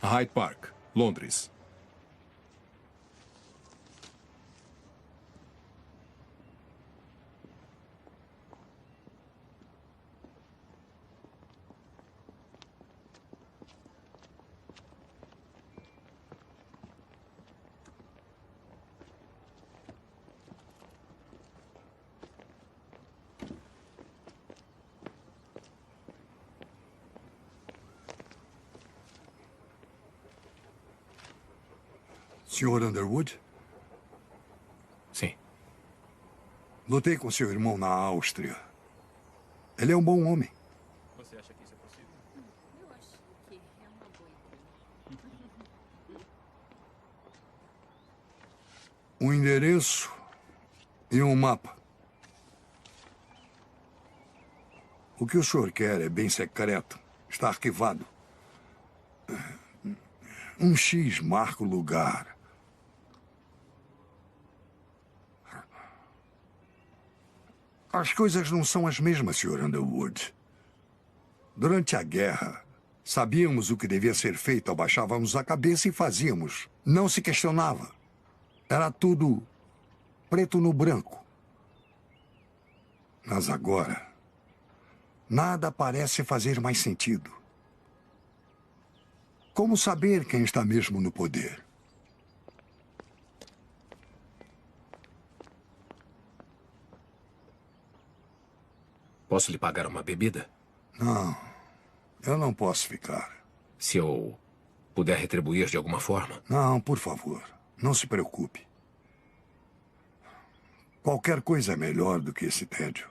Hyde Park, Londres. Sr. Underwood? Sim. Lutei com seu irmão na Áustria. Ele é um bom homem. Você acha que isso é possível? Eu acho que é uma boa ideia. Um endereço e um mapa. O que o senhor quer é bem secreto. Está arquivado. Um X marca o lugar. As coisas não são as mesmas, Sr. Underwood. Durante a guerra, sabíamos o que devia ser feito, abaixávamos a cabeça e fazíamos. Não se questionava. Era tudo preto no branco. Mas agora, nada parece fazer mais sentido. Como saber quem está mesmo no poder? Posso lhe pagar uma bebida? Não, eu não posso ficar. Se eu puder retribuir de alguma forma? Não, por favor, não se preocupe. Qualquer coisa é melhor do que esse tédio.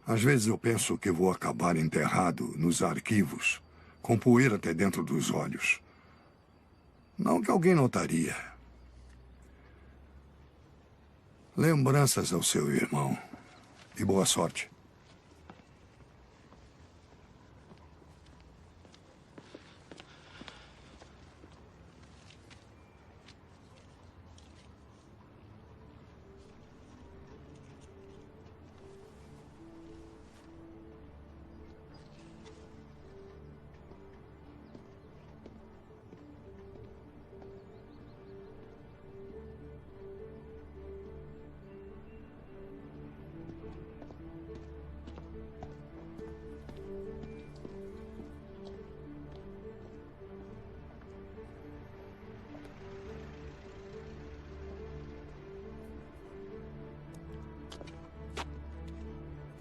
Às vezes eu penso que vou acabar enterrado nos arquivos, com poeira até dentro dos olhos. Não que alguém notaria. Lembranças ao seu irmão. E boa sorte.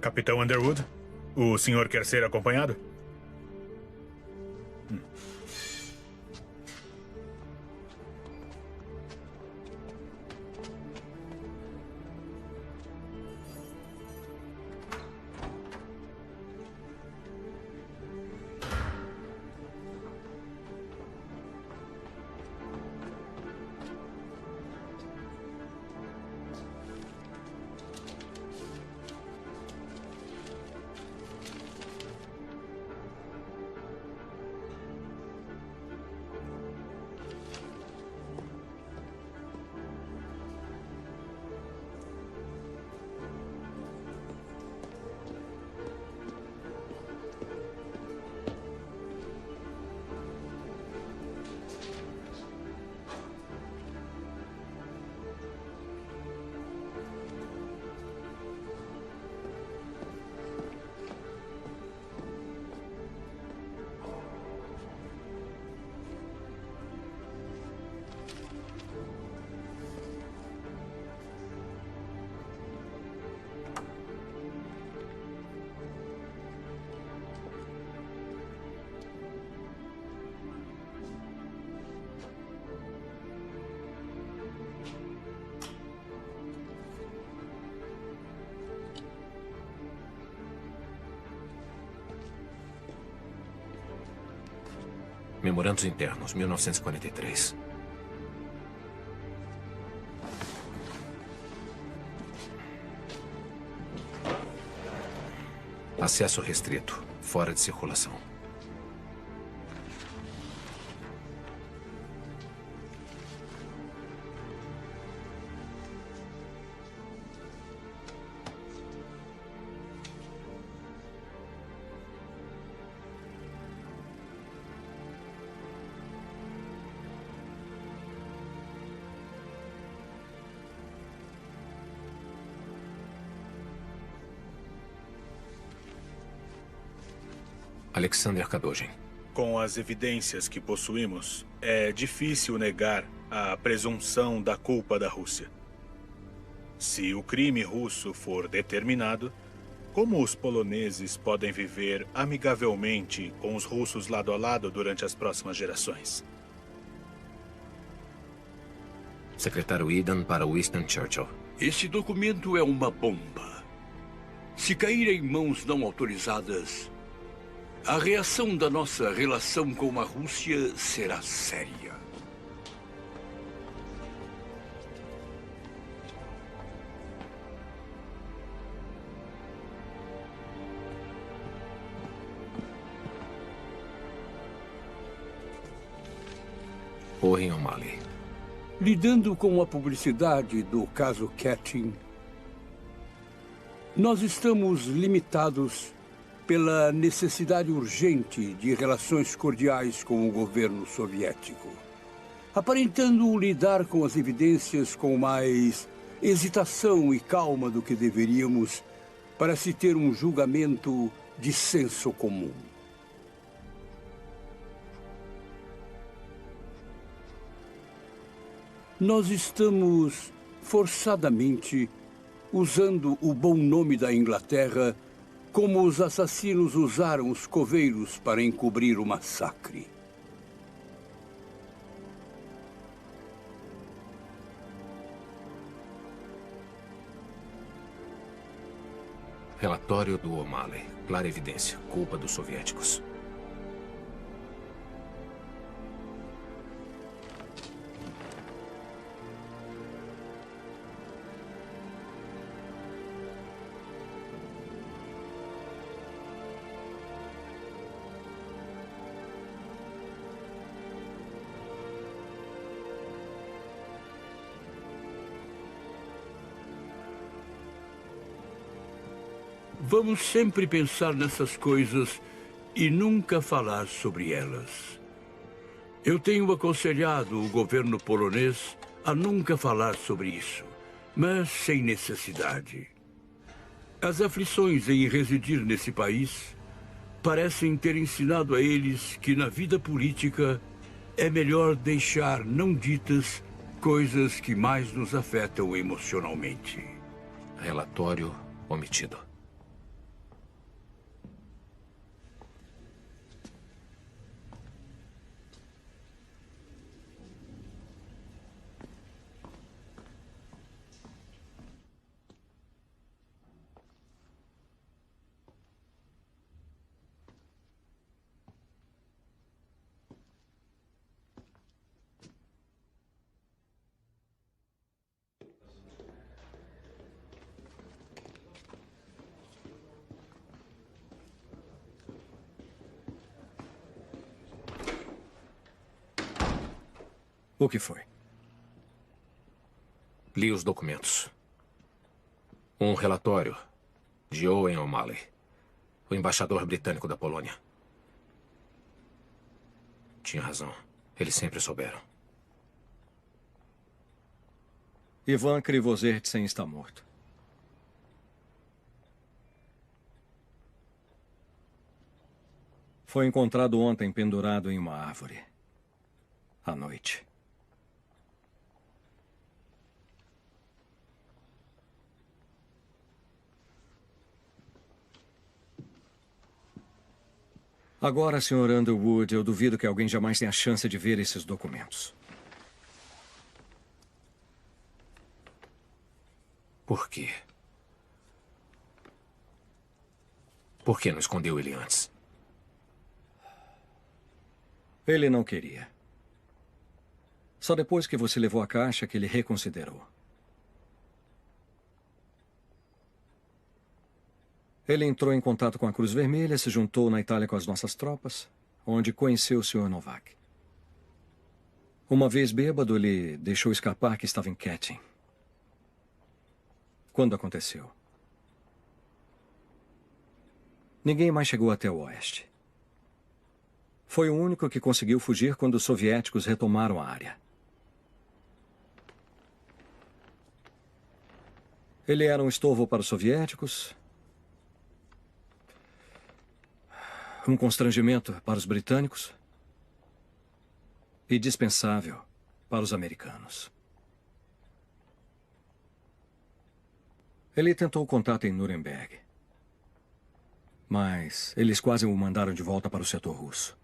Capitão Underwood, o senhor quer ser acompanhado? Memorandos internos, 1943. Acesso restrito, fora de circulação. Alexander Kadojin. Com as evidências que possuímos, é difícil negar a presunção da culpa da Rússia. Se o crime russo for determinado, como os poloneses podem viver amigavelmente com os russos lado a lado durante as próximas gerações? Secretário Eden para Winston Churchill. Esse documento é uma bomba. Se cair em mãos não autorizadas, a reação da nossa relação com a Rússia será séria. Orrin O'Malley. Lidando com a publicidade do caso Katyn, nós estamos limitados pela necessidade urgente de relações cordiais com o governo soviético, aparentando lidar com as evidências com mais hesitação e calma do que deveríamos para se ter um julgamento de senso comum. Nós estamos forçadamente usando o bom nome da Inglaterra como os assassinos usaram os coveiros para encobrir o massacre. Relatório do O'Malley. Clara evidência. Culpa dos soviéticos. Vamos sempre pensar nessas coisas e nunca falar sobre elas. Eu tenho aconselhado o governo polonês a nunca falar sobre isso, mas sem necessidade. As aflições em residir nesse país parecem ter ensinado a eles que na vida política é melhor deixar não ditas coisas que mais nos afetam emocionalmente. Relatório omitido. O que foi? Li os documentos. Um relatório de Owen O'Malley, o embaixador britânico da Polônia. Tinha razão. Eles sempre souberam. Ivan Krivozertsen está morto. Foi encontrado ontem pendurado em uma árvore. À noite. Agora, Sr. Underwood, eu duvido que alguém jamais tenha a chance de ver esses documentos. Por quê? Por que não escondeu ele antes? Ele não queria. Só depois que você levou a caixa que ele reconsiderou. Ele entrou em contato com a Cruz Vermelha, se juntou na Itália com as nossas tropas, onde conheceu o Sr. Novak. Uma vez bêbado, ele deixou escapar que estava em Katyn. Quando aconteceu? Ninguém mais chegou até o oeste. Foi o único que conseguiu fugir quando os soviéticos retomaram a área. Ele era um estorvo para os soviéticos, um constrangimento para os britânicos e dispensável para os americanos. Ele tentou contato em Nuremberg, mas eles quase o mandaram de volta para o setor russo.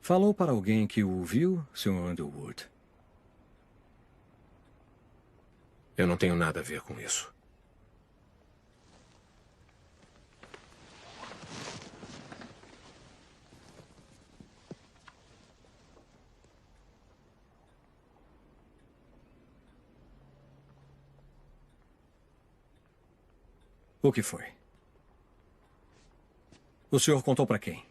Falou para alguém que o viu, Sr. Underwood? Eu não tenho nada a ver com isso. O que foi? O senhor contou para quem?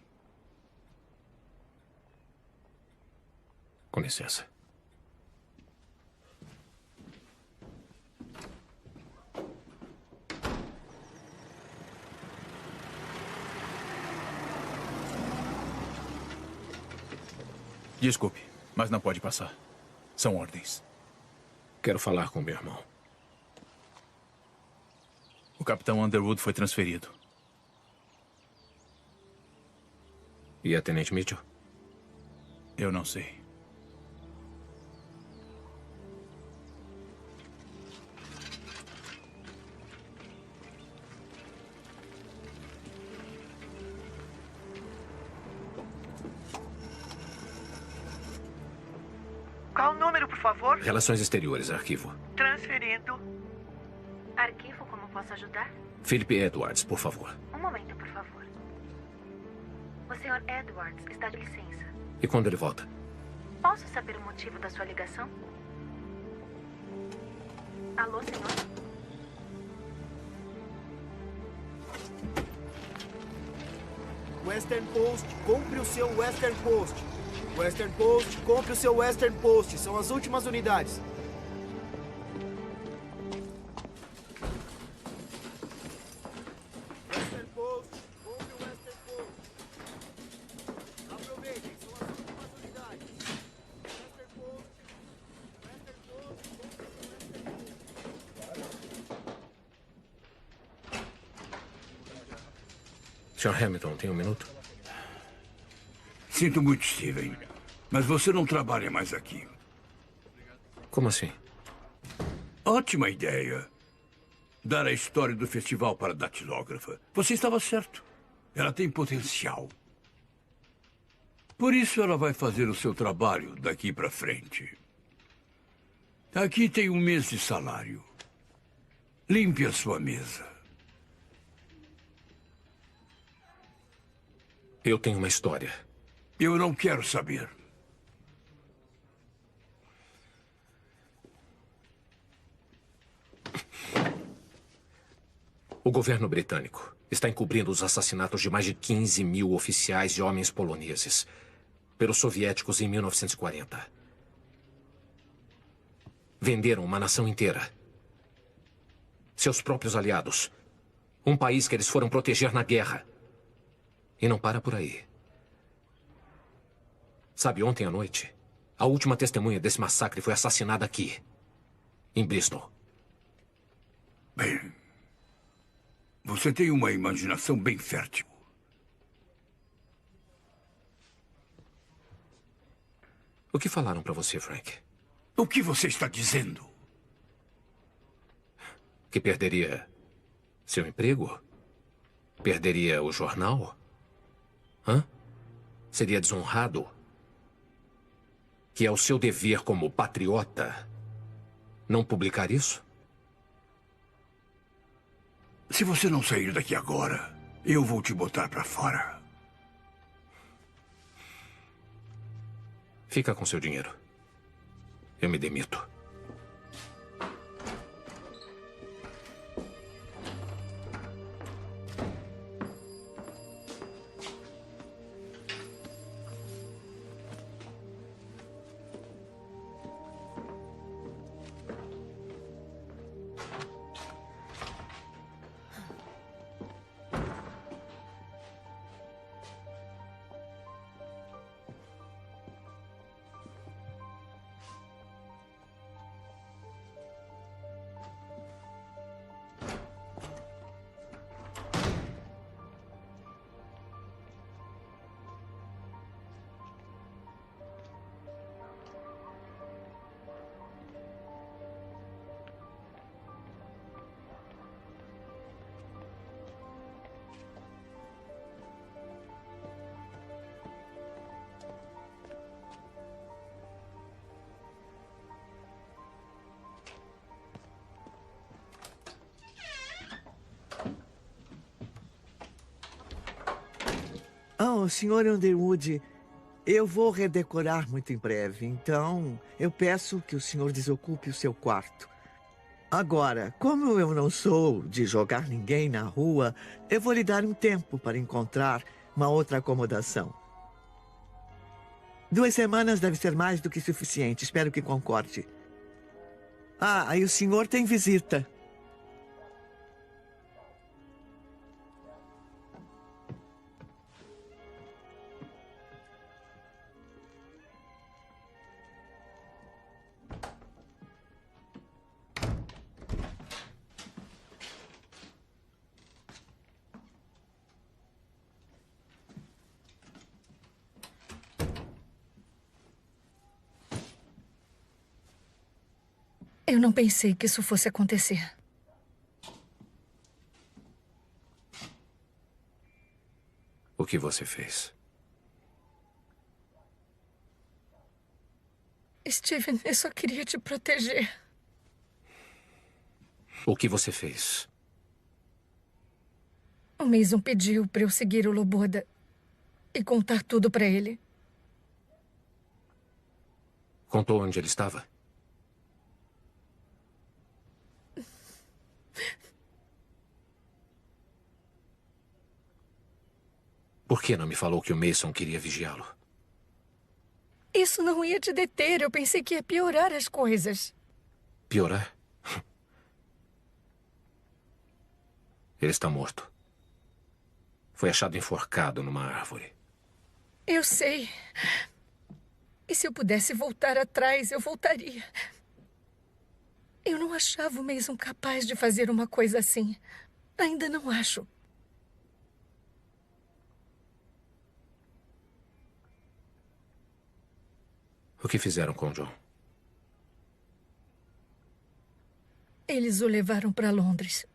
Com licença. Desculpe, mas não pode passar. São ordens. Quero falar com meu irmão. O capitão Underwood foi transferido. E a Tenente Mitchell? Eu não sei. Qual o número, por favor? Relações Exteriores, arquivo. Transferindo. Arquivo, como posso ajudar? Philip Edwards, por favor. Um momento, por favor. O Sr. Edwards está de licença. E quando ele volta? Posso saber o motivo da sua ligação? Alô, senhor? Western Post, compre o seu Western Post. Western Post, compre o seu Western Post. São as últimas unidades. Western Post, compre o Western Post. Aproveitem, são as últimas unidades. Western Post, Western Post, compre o Western Post. Sr. Hamilton, tem um minuto? Sinto muito, Steven, mas você não trabalha mais aqui. Como assim? Ótima ideia. Dar a história do festival para a datilógrafa. Você estava certo. Ela tem potencial. Por isso ela vai fazer o seu trabalho daqui para frente. Aqui tem 1 mês de salário. Limpe a sua mesa. Eu tenho uma história. Eu não quero saber. O governo britânico está encobrindo os assassinatos de mais de 15 mil oficiais e homens poloneses. pelos soviéticos em 1940. Venderam uma nação inteira. Seus próprios aliados. Um país que eles foram proteger na guerra. E não para por aí. Sabe, ontem à noite, a última testemunha desse massacre foi assassinada aqui, em Bristol. Bem, você tem uma imaginação bem fértil. O que falaram pra você, Frank? O que você está dizendo? Que perderia seu emprego? Perderia o jornal? Hã? Seria desonrado? Que é o seu dever como patriota não publicar isso? Se você não sair daqui agora, eu vou te botar pra fora. Fica com seu dinheiro. Eu me demito. Oh, Sr. Underwood, eu vou redecorar muito em breve, então eu peço que o senhor desocupe o seu quarto. Agora, como eu não sou de jogar ninguém na rua, eu vou lhe dar um tempo para encontrar uma outra acomodação. 2 semanas deve ser mais do que suficiente, espero que concorde. Ah, e o senhor tem visita. Eu não pensei que isso fosse acontecer. O que você fez? Steven, eu só queria te proteger. O que você fez? O Mason pediu para eu seguir o Loboda e contar tudo para ele. Contou onde ele estava? Por que não me falou que o Mason queria vigiá-lo? Isso não ia te deter. Eu pensei que ia piorar as coisas. Piorar? Ele está morto. Foi achado enforcado numa árvore. Eu sei. E se eu pudesse voltar atrás, eu voltaria. Eu não achava o Mason capaz de fazer uma coisa assim. Ainda não acho. O que fizeram com o John? Eles o levaram para Londres.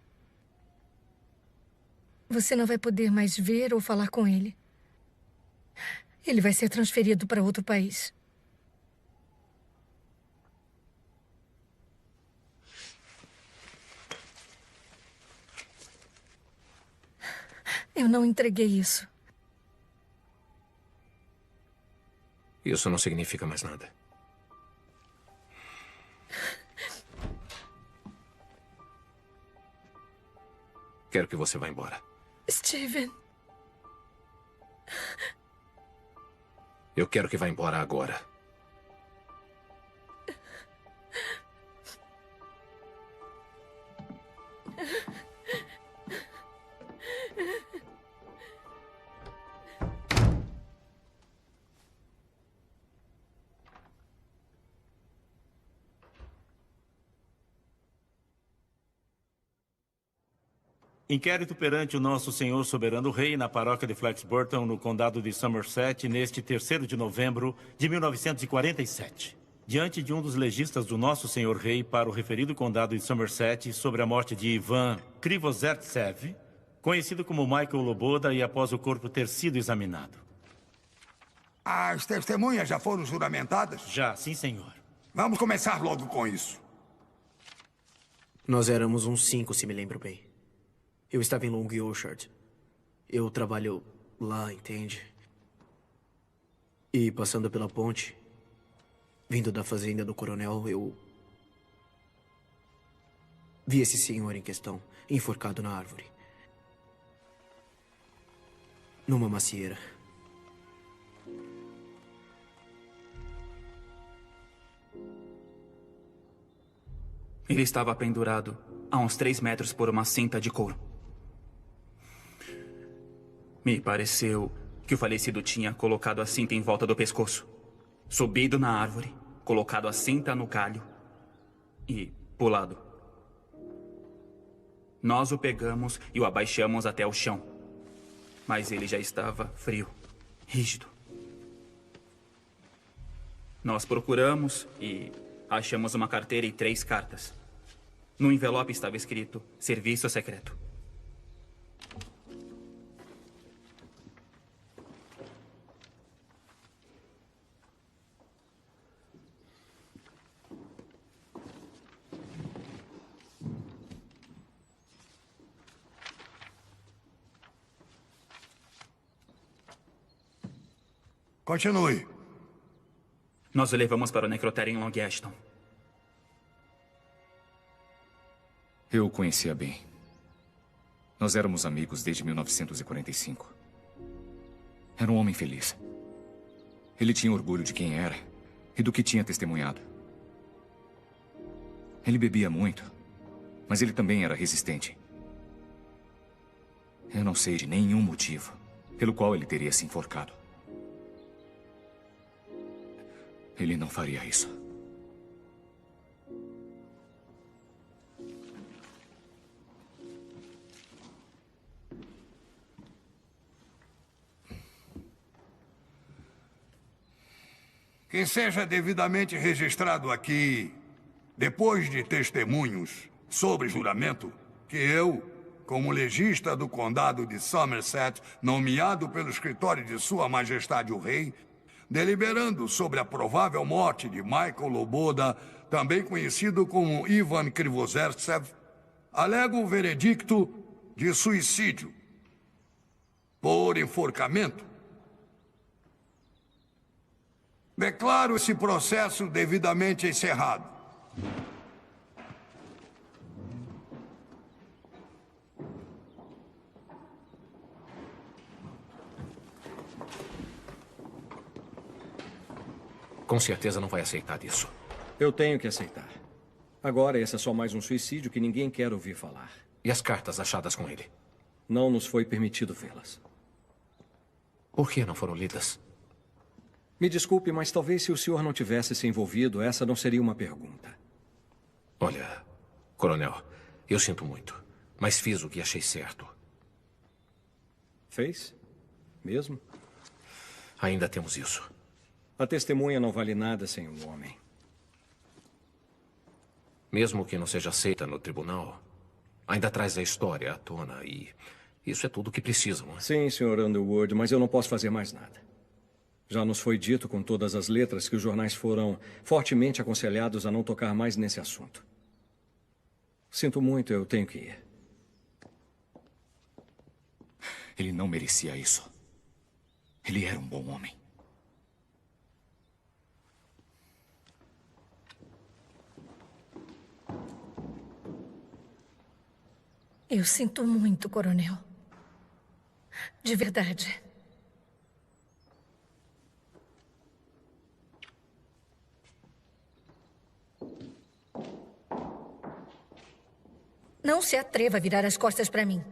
Você não vai poder mais ver ou falar com ele. Ele vai ser transferido para outro país. Eu não entreguei isso. Isso não significa mais nada. Quero que você vá embora. Steven. Eu quero que vá embora agora. Inquérito perante o nosso senhor soberano rei na paróquia de Flaxburton, no condado de Somerset, neste 3º de novembro de 1947. Diante de um dos legistas do nosso senhor rei para o referido condado de Somerset sobre a morte de Ivan Krivozertsev, conhecido como Michael Loboda, e após o corpo ter sido examinado. As testemunhas já foram juramentadas? Já, sim, senhor. Vamos começar logo com isso. Nós éramos uns 5, se me lembro bem. Eu estava em Long Orchard. Eu trabalho lá, entende? E passando pela ponte, vindo da fazenda do coronel, eu vi esse senhor em questão, enforcado na árvore. Numa macieira. Ele estava pendurado a uns 3 metros por uma cinta de couro. Me pareceu que o falecido tinha colocado a cinta em volta do pescoço, subido na árvore, colocado a cinta no galho e pulado. Nós o pegamos e o abaixamos até o chão, mas ele já estava frio, rígido. Nós procuramos e achamos uma carteira e 3 cartas. No envelope estava escrito Serviço Secreto. Continue. Nós o levamos para o necrotério em Long Ashton. Eu o conhecia bem. Nós éramos amigos desde 1945. Era um homem feliz. Ele tinha orgulho de quem era e do que tinha testemunhado. Ele bebia muito, mas ele também era resistente. Eu não sei de nenhum motivo pelo qual ele teria se enforcado. Ele não faria isso. Que seja devidamente registrado aqui, depois de testemunhos sobre juramento, que eu, como legista do condado de Somerset, nomeado pelo escritório de Sua Majestade o Rei, deliberando sobre a provável morte de Michael Loboda, também conhecido como Ivan Krivozertsev, alego o veredicto de suicídio por enforcamento. Declaro esse processo devidamente encerrado. Com certeza não vai aceitar isso. Eu tenho que aceitar. Agora, esse é só mais um suicídio que ninguém quer ouvir falar. E as cartas achadas com ele? Não nos foi permitido vê-las. Por que não foram lidas? Me desculpe, mas talvez se o senhor não tivesse se envolvido, essa não seria uma pergunta. Olha, coronel, eu sinto muito, mas fiz o que achei certo. Fez? Mesmo? Ainda temos isso. A testemunha não vale nada sem um homem. Mesmo que não seja aceita no tribunal, ainda traz a história à tona e isso é tudo o que precisam. Não é? Sim, Sr. Underwood, mas eu não posso fazer mais nada. Já nos foi dito com todas as letras que os jornais foram fortemente aconselhados a não tocar mais nesse assunto. Sinto muito, eu tenho que ir. Ele não merecia isso. Ele era um bom homem. Eu sinto muito, coronel. De verdade. Não se atreva a virar as costas para mim.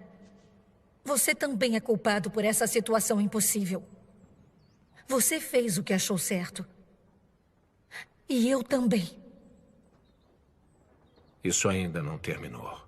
Você também é culpado por essa situação impossível. Você fez o que achou certo. E eu também. Isso ainda não terminou.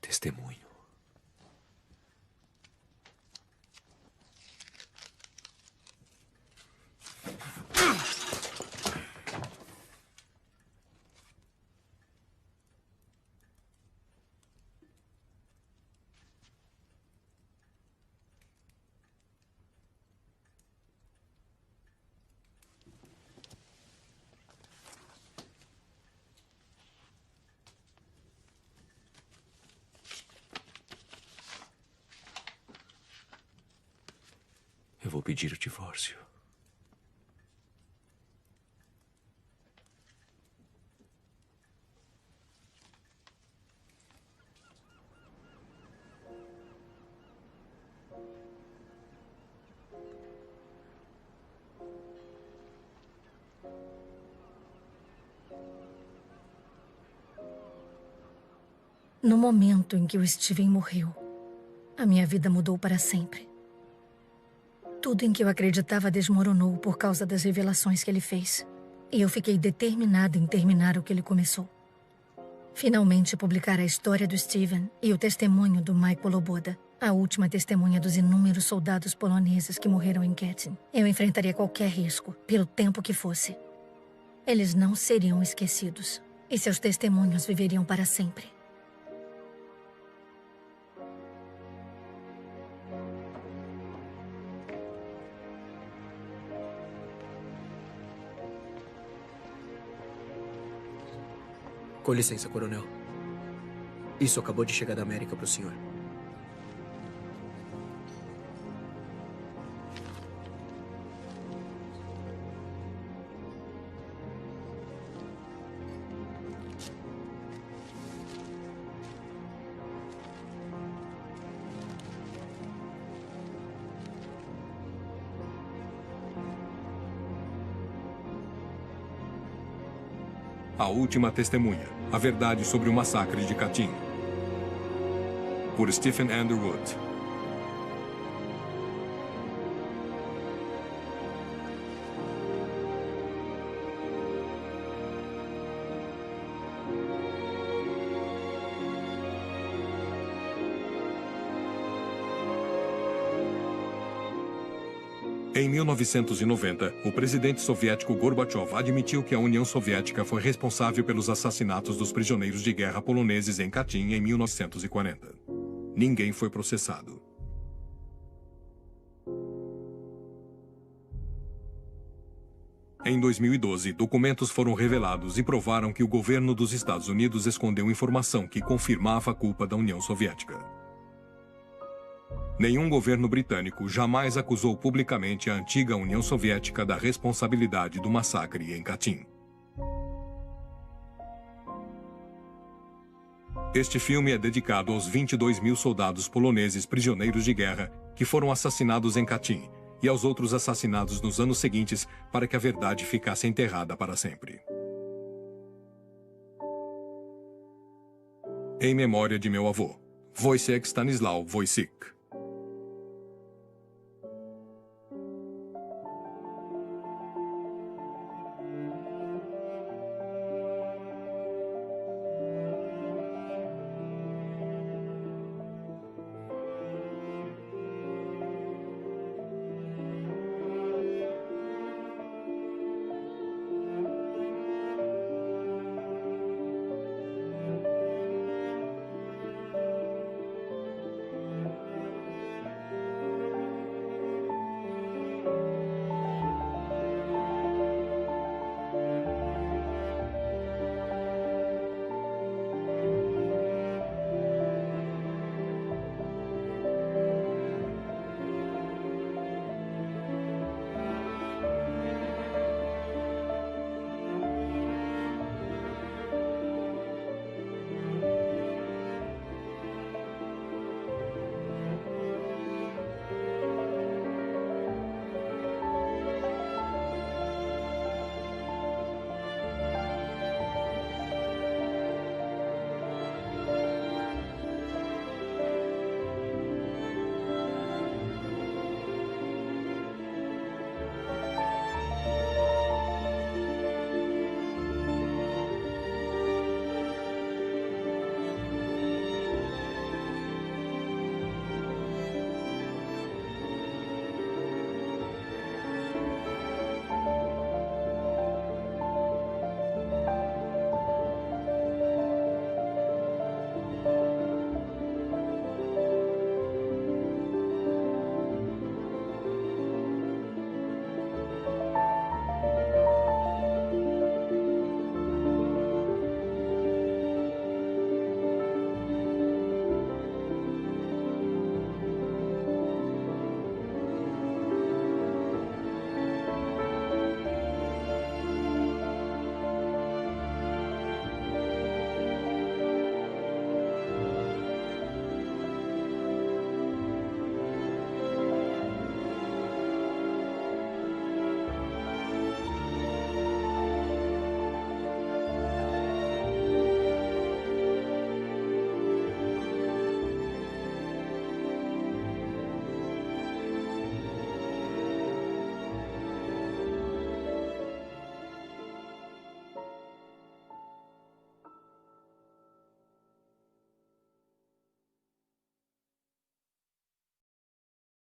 Testemunho. Eu vou pedir o divórcio. No momento em que o Steven morreu, a minha vida mudou para sempre. Tudo em que eu acreditava desmoronou por causa das revelações que ele fez. E eu fiquei determinada em terminar o que ele começou. Finalmente publicar a história do Steven e o testemunho do Michael Loboda, a última testemunha dos inúmeros soldados poloneses que morreram em Katyn. Eu enfrentaria qualquer risco, pelo tempo que fosse. Eles não seriam esquecidos, e seus testemunhos viveriam para sempre. Com licença, coronel. Isso acabou de chegar da América para o senhor. A Última Testemunha, a verdade sobre o massacre de Katyn. Por Stephen Underwood. Em 1990, o presidente soviético Gorbachev admitiu que a União Soviética foi responsável pelos assassinatos dos prisioneiros de guerra poloneses em Katyn em 1940. Ninguém foi processado. Em 2012, documentos foram revelados e provaram que o governo dos Estados Unidos escondeu informação que confirmava a culpa da União Soviética. Nenhum governo britânico jamais acusou publicamente a antiga União Soviética da responsabilidade do massacre em Katyn. Este filme é dedicado aos 22 mil soldados poloneses prisioneiros de guerra que foram assassinados em Katyn e aos outros assassinados nos anos seguintes para que a verdade ficasse enterrada para sempre. Em memória de meu avô, Wojciech Stanislaw Wojcik.